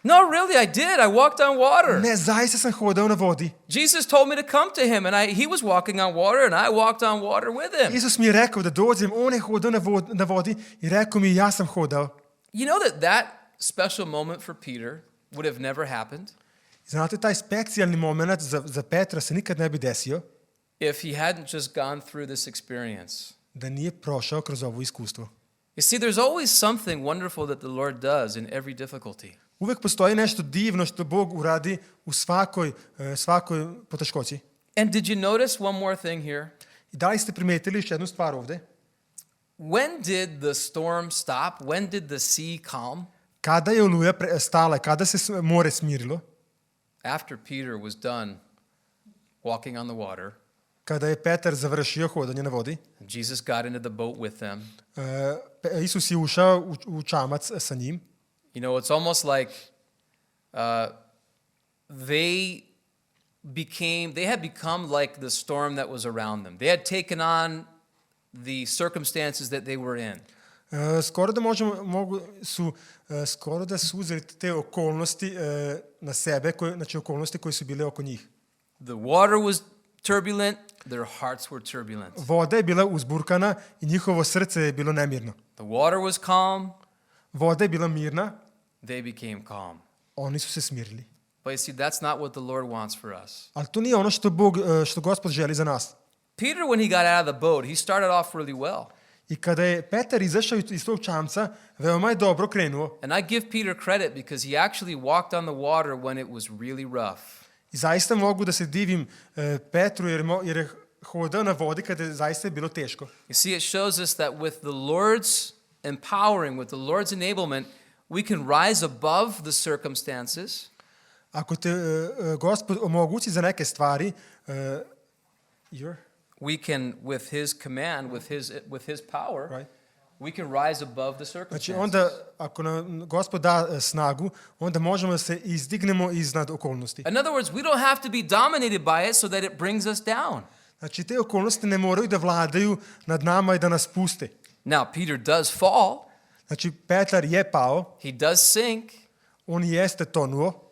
No, really, I did. I walked on water. Ne, zaista sam hodao na vodi. Jesus told me to come to him, and he was walking on water, and I walked on water with him. Isus mi je rekao da dođem, on je hodao na vodi i rekao mi ja sam hodao. You know that special moment for Peter would have never happened? Znate, taj specijalni moment za Petra se nikad ne bi desio. if he hadn't just gone through this experience. da nije prošao kroz ovo iskustvo. You see, there's always something wonderful that the Lord does in every difficulty. Uvek postoji nešto divno što Bog uradi u svakoj poteškoći. And did you notice one more thing here? I da li ste primetili još jednu stvar ovde? When did the storm stop? When did the sea calm? Kada je oluja stala, kada se more smirilo, After Peter was done walking on the water, kada je Petar završio hodanje na vodi, Jesus got into the boat with them. Isus je ušao u čamac sa njim. You know, it's almost like they had become like the storm that was around them. They had taken on the circumstances that they were in. Skoro da su uzeli te okolnosti na sebe, znači okolnosti koje su bile oko njih. The water was turbulent, their hearts were turbulent. Voda je bila uzburkana i njihovo srce je bilo nemirno. The water was calm, Voda je bila mirna, they became calm. oni su se smirili. But you see, that's not what the Lord wants for us. Ali to nije ono što Gospod želi za nas. Peter, when he got out of the boat, he started off really well. I kada je Petar izašao iz tog čamca, veoma je dobro krenuo. And I give Peter credit because he actually walked on the water when it was really rough. I zaista mogu da se divim Petru jer je hodao na vodi kada je zaista bilo teško. You see, it shows us that with the Lord's empowering, with the Lord's enablement, we can rise above the circumstances. Ako te Gospod omogući za neke stvari, We can, with his command, with his power, Right. we can rise above the znači circumstances. onda ako nam Gospod da snagu, onda možemo da se izdignemo iznad okolnosti. In other words, we don't have to be dominated by it so that it brings us down. Znači te okolnosti ne moraju da vladaju nad nama i da nas puste. Now, Peter does fall. Znači Petar je pao, He does sink. on jeste tonuo,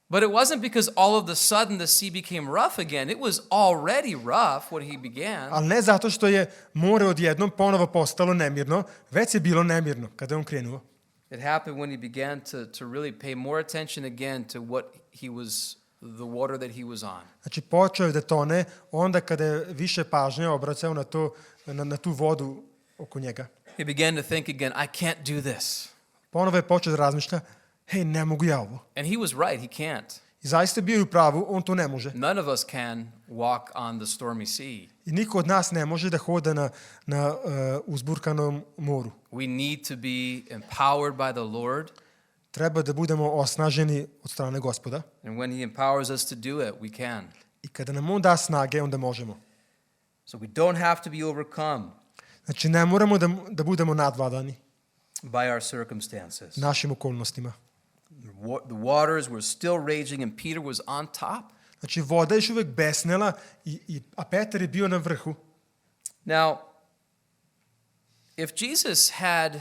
But it wasn't because all of a sudden the sea became rough again. It was already rough when he began. ali ne zato što je more odjednom ponovo postalo nemirno, već je bilo nemirno kada je on krenuo. It happened when he began to really pay more attention again to what he was, the water that he was on. Znači počeo je da tone onda kada je više pažnje obraćao na tu vodu oko njega. He began to think again, I can't do this. Ponovo je počeo da razmišlja, hej, ne mogu ja ovo. And he was right, he can't. I zaista je bio u pravu, on to ne može. None of us can walk on the stormy sea. I niko od nas ne može da hoda na uzburkanom moru. We need to be empowered by the Lord. Treba da budemo osnaženi od strane Gospoda. And when he empowers us to do it, we can. I kada nam on da snage, onda možemo. So we don't have to be overcome Znači ne moramo da budemo nadvladani by our circumstances. našim okolnostima. The waters were still raging and Peter was on top. Znači voda je još uvek besnela, a Petar je bio na vrhu. Now, if Jesus had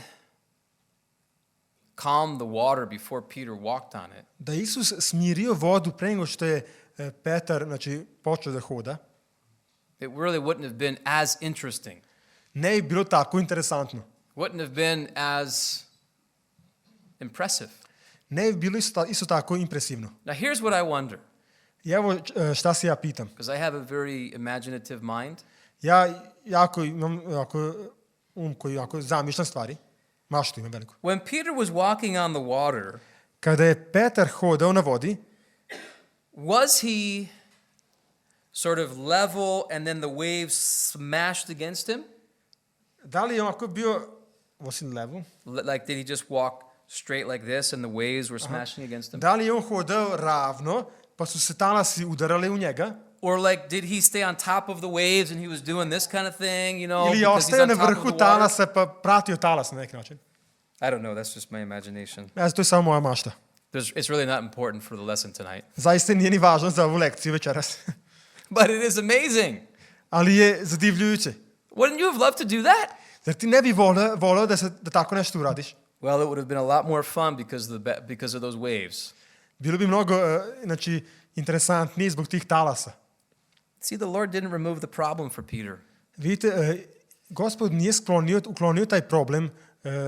calmed the water before Peter walked on it, Da Isus smirio vodu pre nego što je Petar počeo da hoda, it really wouldn't have been as interesting. ne bi bilo tako interesantno. Wouldn't have been as impressive. Ne bi bilo isto tako impresivno. Now, here's what I wonder, I evo šta se ja pitam. because I have a very imaginative mind. Ja imam koji jako zamišljam stvari. Maštu imam veliku. When Peter was walking on the water, Kada je Petar hodao na vodi, was he sort of level and then the waves smashed against him? da li je onako bio, was he level? Like, did he just walk straight like this and the waves were smashing against him? Da li je on hodao ravno, pa su se talasi udarali u njega? Or like, did he stay on top of the waves and he was doing this kind of thing, you know, Ili je because he's ostao on na top of vrhu the water? talasa pa pratio talas na neki način? I don't know, that's just my imagination. To je samo moja mašta. It's really not important for the lesson tonight. Zaista nije ni važno za ovu lekciju večeras. But it is amazing. Ali je zadivljujuće. Wouldn't you have loved to do that? Zar ti ne bi voleo da tako nešto uradiš? Well, it would have been a lot more fun because of those waves. Bilo bi mnogo interesantnije zbog tih talasa. See, the Lord didn't remove the problem for Peter. Vidite, Gospod nije uklonio taj problem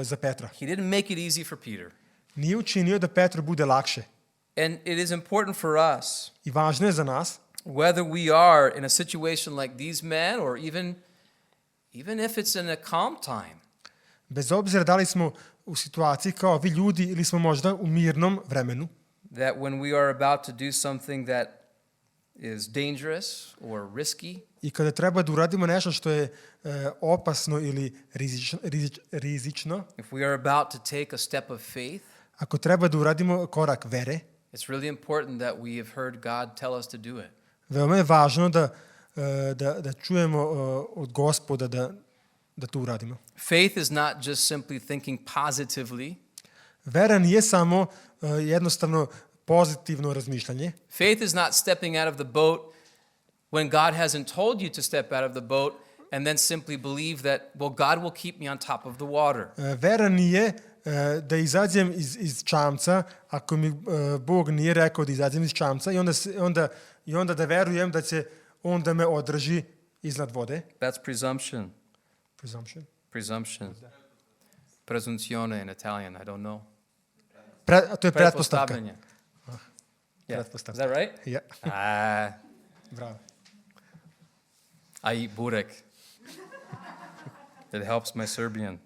za Petra. He didn't make it easy for Peter. Nije učinio da Petru bude lakše. And it is important for us I važno je za nas whether we are in a situation like these men or even if it's in a calm time. Bez obzira da li smo u situaciji kao ovi ljudi ili smo možda u mirnom vremenu, That when we are about to do something that is dangerous or risky, i kada treba da uradimo nešto što je opasno ili rizično, if we are about to take a step of faith, ako treba da uradimo korak vere, it's really important that we have heard God tell us to do it. veoma je važno da čujemo od Gospoda da to uradimo. Faith is not just simply thinking positively. Vera nije samo jednostavno pozitivno razmišljanje. Faith is not stepping out of the boat when God hasn't told you to step out of the boat and then simply believe that, well, God will keep me on top of the water. Vera nije da izađem iz čamca ako mi Bog nije rekao da izađem iz čamca i onda da verujem da će on da me održi iznad vode. That's presumption. Presumption. Presumption. Presunzione in Italian, I don't know. To je pretpostavka. Pretpostavljanje. Yeah. Is Pretpostavka. that right? Ja. Bravo. I eat burek. It helps my Serbian.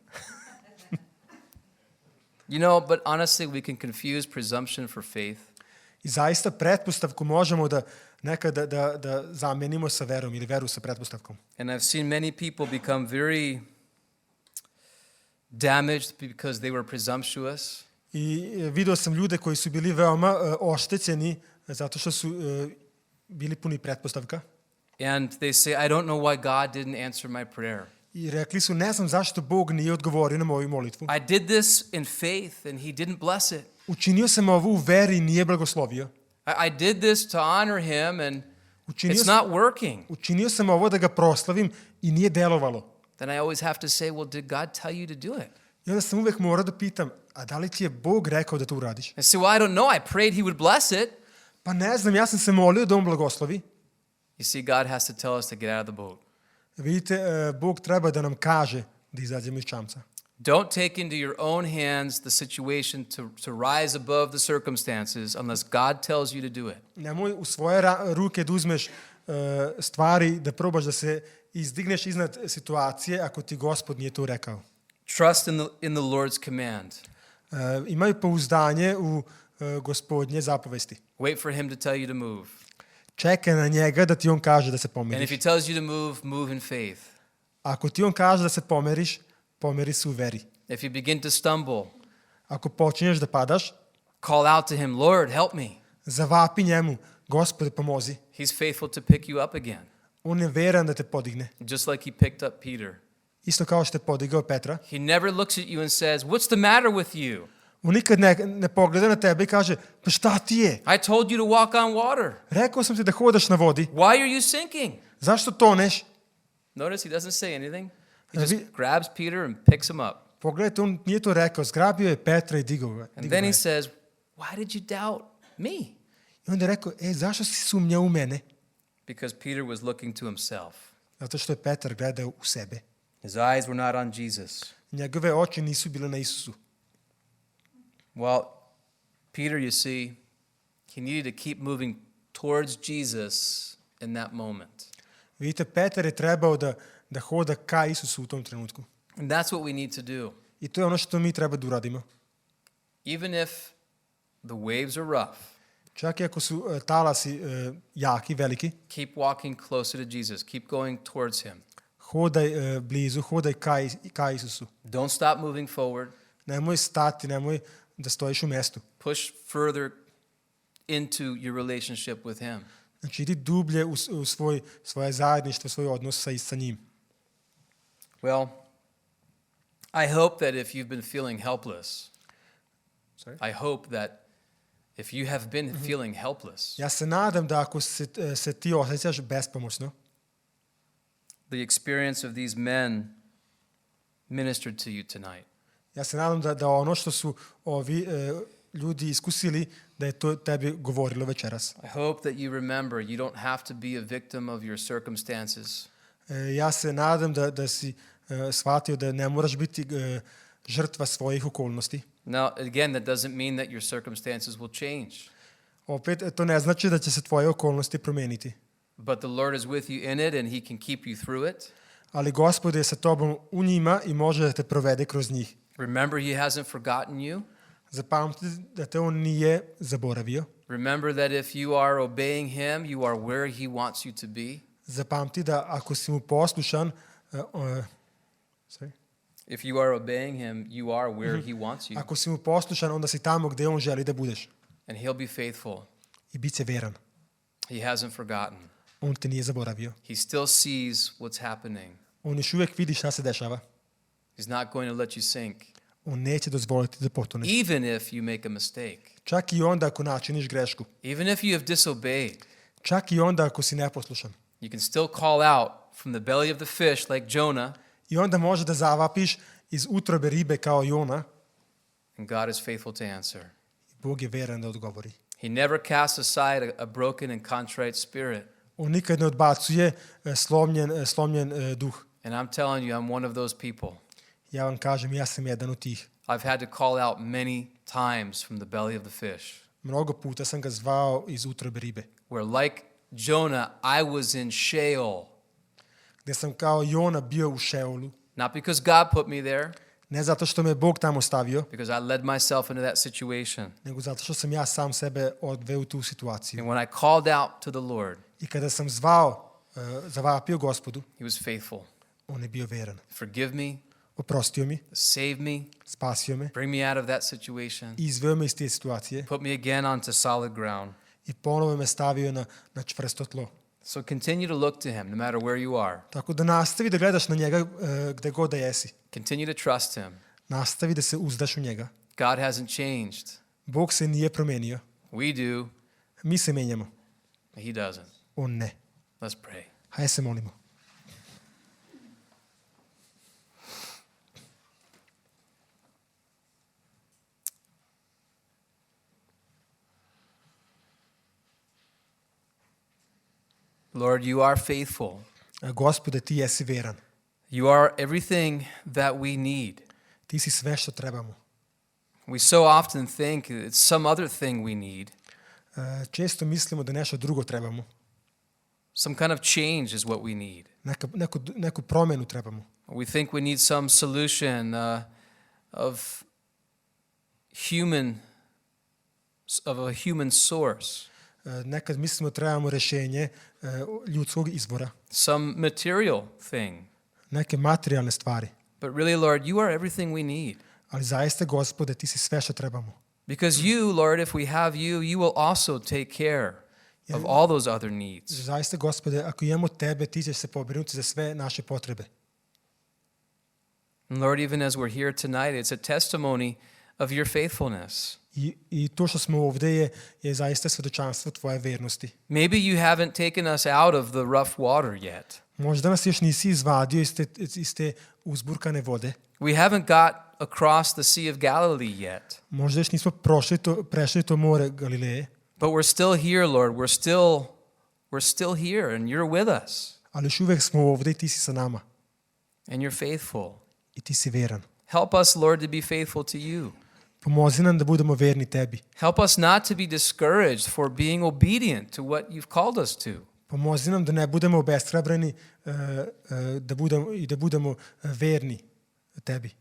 But honestly, we can confuse presumption for faith. I zaista pretpostavku možemo da nekada da zamenimo sa verom ili veru sa pretpostavkom. And I've seen many people become very damaged because they were presumptuous. I video sam ljude koji su bili veoma oštećeni zato što su bili puni pretpostavka. And they say, I don't know why God didn't answer my prayer. I rekli su, ne znam zašto Bog nije odgovorio na moju molitvu. I did this in faith and he didn't bless it. Učinio sam ovo u veri i nije blagoslovio. I did this to honor him and it's not working. Učinio sam ovo da ga proslavim i nije delovalo. Then I always have to say, well, did God tell you to do it? I onda sam uvek morao da pitam, a da li ti je Bog rekao da to uradiš? I say, well, I don't know. I prayed he would bless it. Pa ne znam, ja sam se molio da on blagoslovi. You see, God has to tell us to get out of the boat. Vidite, Bog treba da nam kaže da izađemo iz čamca. Don't take into your own hands the situation to rise above the circumstances unless God tells you to do it. Nemoj u svoje ruke da uzmeš stvari, da probaš da se izdigneš iznad situacije ako ti Gospod nije to rekao. Trust in the Lord's command. Imaju pouzdanje u Gospodnje zapovesti. Wait for him to tell you to move. Čekaj na njega da ti on kaže da se And if pomeriš. he tells you to move, move in faith. Ako ti on kaže da se pomeriš, pomeri se u veri. If you begin to stumble, Ako počinješ da padaš, call out to him, Lord, help me. zavapi njemu, Gospode pomozi. He's faithful to pick you up again. On je veran da te podigne. Just like he picked up Peter. Isto kao što je podigao Petra. He never looks at you and says, what's the matter with you? On nikad ne pogleda na tebe i kaže, pa šta ti je? I told you to walk on water. Rekao sam ti da hodaš na vodi. Why are you sinking? Zašto toneš? Notice he doesn't say anything. He Vi- just grabs Peter and picks him up. Pogledajte, on nije to rekao. Zgrabio je Petra i digao ga. And then he says, why did you doubt me? I onda je rekao, zašto si sumnjao u mene? Because Peter was looking to himself. Zato što je Petar gledao u sebe. His eyes were not on Jesus. Njegove oči nisu bile na Isusu. Well, Peter, you see, he needed to keep moving towards Jesus in that moment. Vidite, Petar je trebao da hoda ka Isusu u tom trenutku. And that's what we need to do. I to je ono što mi treba da uradimo. Even if the waves are rough, Čak i ako su talasi jaki, veliki, keep walking closer to Jesus. Keep going towards him. hodaj blizu, hodaj ka Isusu. Don't stop moving forward. Nemoj stati, nemoj da stojiš u mestu. Push further into your relationship with him. Znači, idi dublje u svoje zajedništvo, svoj odnos sa njim. Well, I hope that if you've been feeling helpless, I hope that if you have been feeling helpless, Ja se nadam da ako se ti osjećaš bespomoćno, the experience of these men ministered to you tonight. ja se nadam da ono što su ovi ljudi iskusili, da je to tebi govorilo večeras. I hope that you remember you don't have to be a victim of your circumstances. Ja se nadam da si shvatio da ne moraš biti žrtva svojih okolnosti. Now, again, that doesn't mean that your circumstances will change. Opet, to ne znači da će se tvoje okolnosti promeniti. But the Lord is with you in it and he can keep you through it. Ali Gospod je sa tobom u njima i može da te provede kroz njih. Remember, he hasn't forgotten you. Zapamti da te on nije zaboravio. Remember that if you are obeying him, you are where he wants you to be. Zapamti da ako si mu poslušan, If you are obeying him, you are where he wants you. ako si mu poslušan, onda si tamo gde on želi da budeš. And he'll be faithful. I bit će veran. He hasn't forgotten. On te nije zaboravio. He still sees what's happening. On još uvijek vidi šta se dešava. He's not going to let you sink. On neće dozvoliti da potoneš. Even if you make a mistake. Čak i onda ako načiniš grešku. Even if you have disobeyed. Čak i onda ako si neposlušan. You can still call out from the belly of the fish like Jonah. I onda može da zavapiš iz utrobe ribe kao Jona. And God is faithful to answer. Bog je veran da odgovori. He never casts aside a broken and contrite spirit. On nikad ne odbacuje slomljen duh. And I'm telling you, I'm one of those people. Ja vam kažem, ja sam jedan od tih. I've had to call out many times from the belly of the fish. Mnogo puta sam ga zvao iz utrobe ribe. Where like Jonah, I was in Sheol. Gde sam kao Jona bio u Šeolu. Not because God put me there, Ne zato što me Bog tamo stavio, because I led myself into that situation. nego zato što sam ja sam sebe odveo u tu situaciju. And when I called out to the Lord, I kada sam zavapio Gospodu, he was faithful. on je bio veran. Forgive me, Oprostio mi, save me, spasio me, bring me out of that situation, izveo me iz te situacije put me again onto solid ground. i ponovo me stavio na čvrsto tlo. So continue to look to him no matter where you are. Tako da nastavi da gledaš na njega gde god da jesi. Continue to trust him. Nastavi da se uzdaš u njega. God hasn't changed. Bog se nije promenio. We do. Mi se menjamo. He doesn't. On ne. Let's pray. Hajde se molimo. Lord, you are faithful. Gospode, ti jesi veran. You are everything that we need. Ti si sve što trebamo. We so often think it's some other thing we need. Često mislimo da nešto drugo trebamo. Some kind of change is what we need. Neku promenu trebamo. We think we need some solution of a human source. Nekad mislimo trebamo rešenje ljudskog izvora. Some material thing. Neke materijalne stvari. But really, Lord, you are everything we need. Ali zaista, Gospode, ti si sve što trebamo. Because you, Lord, if we have you, you will also take care of all those other needs. Zaista, Gospode, ako imamo tebe, ti ćeš se pobrinuti za sve naše potrebe. And Lord, even as we're here tonight, it's a testimony of your faithfulness. I to što smo ovdje je zaista svedočanstvo tvoje vernosti. Maybe you haven't taken us out of the rough water yet. Možda nas još nisi izvadio iz te uzburkane vode. We haven't got across the Sea of Galilee yet. Možda još nismo prešli to more Galileje. But we're still here, Lord. We're still here and you're with us. Ali još uvijek smo ovdje i ti si sa nama. And you're faithful. I ti si veran. Help us, Lord, to be faithful to you. Pomozi nam da budemo verni tebi. Help us not to be discouraged for being obedient to what you've called us to. Pomozi nam da ne budemo obeshrabreni da budemo verni tebi.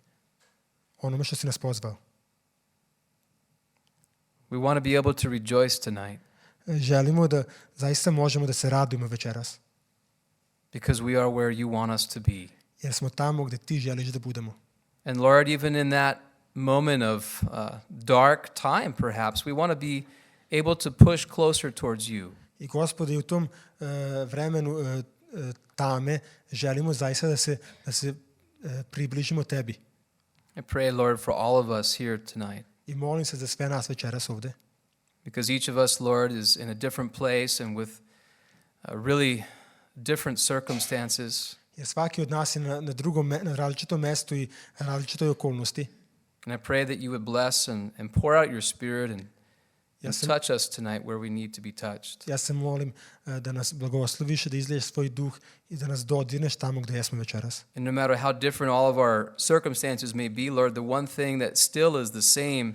Onome što si nas pozvao. We want to be able to rejoice tonight. Želimo da zaista možemo da se radujemo večeras. Because we are where you want us to be. Jer smo tamo gde ti želiš da budemo. And Lord, even in that moment of dark time, perhaps, we want to be able to push closer towards you. I Gospode, u tom vremenu tame želimo zaista da se približimo tebi. I pray, Lord, for all of us here tonight. I molim se za sve nas večeras ovde. Because each of us, Lord, is in a different place and with really different circumstances. Jer svaki od nas je na različitom mestu i različitoj okolnosti. And I pray that you would bless and pour out your Spirit and touch us tonight where we need to be touched. Ja se molim da nas blagosloviš, da izliješ svoj duh i da nas dodirneš tamo gde jesmo večeras. And no matter how different all of our circumstances may be, Lord, the one thing that still is the same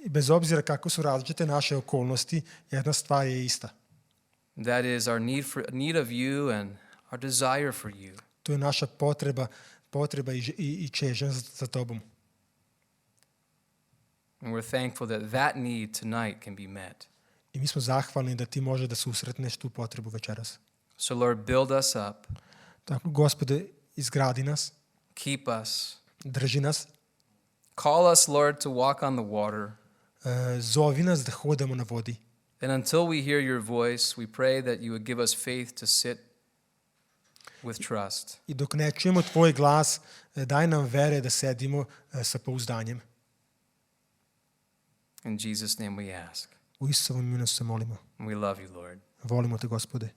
I bez obzira kako su različite naše okolnosti, jedna stvar je ista. That is our need of you and our desire for you. To je naša potreba i čežnja za tobom. And we're thankful that that need tonight can be met. I mi smo zahvalni da ti može da susretneš tu potrebu večeras. So Lord, build us up, Tako, Gospode, izgradi nas, keep us. drži nas, Call us, Lord, to walk on the water. zovi nas da hodamo na vodi. And until we hear your voice, we pray that you would give us faith to sit with trust. I dok ne čujemo tvoj glas, daj nam vere da sedimo sa pouzdanjem. In Jesus' name we ask. U Isusovom imenu se molimo. And we love you, Lord. Volimo te, Gospode.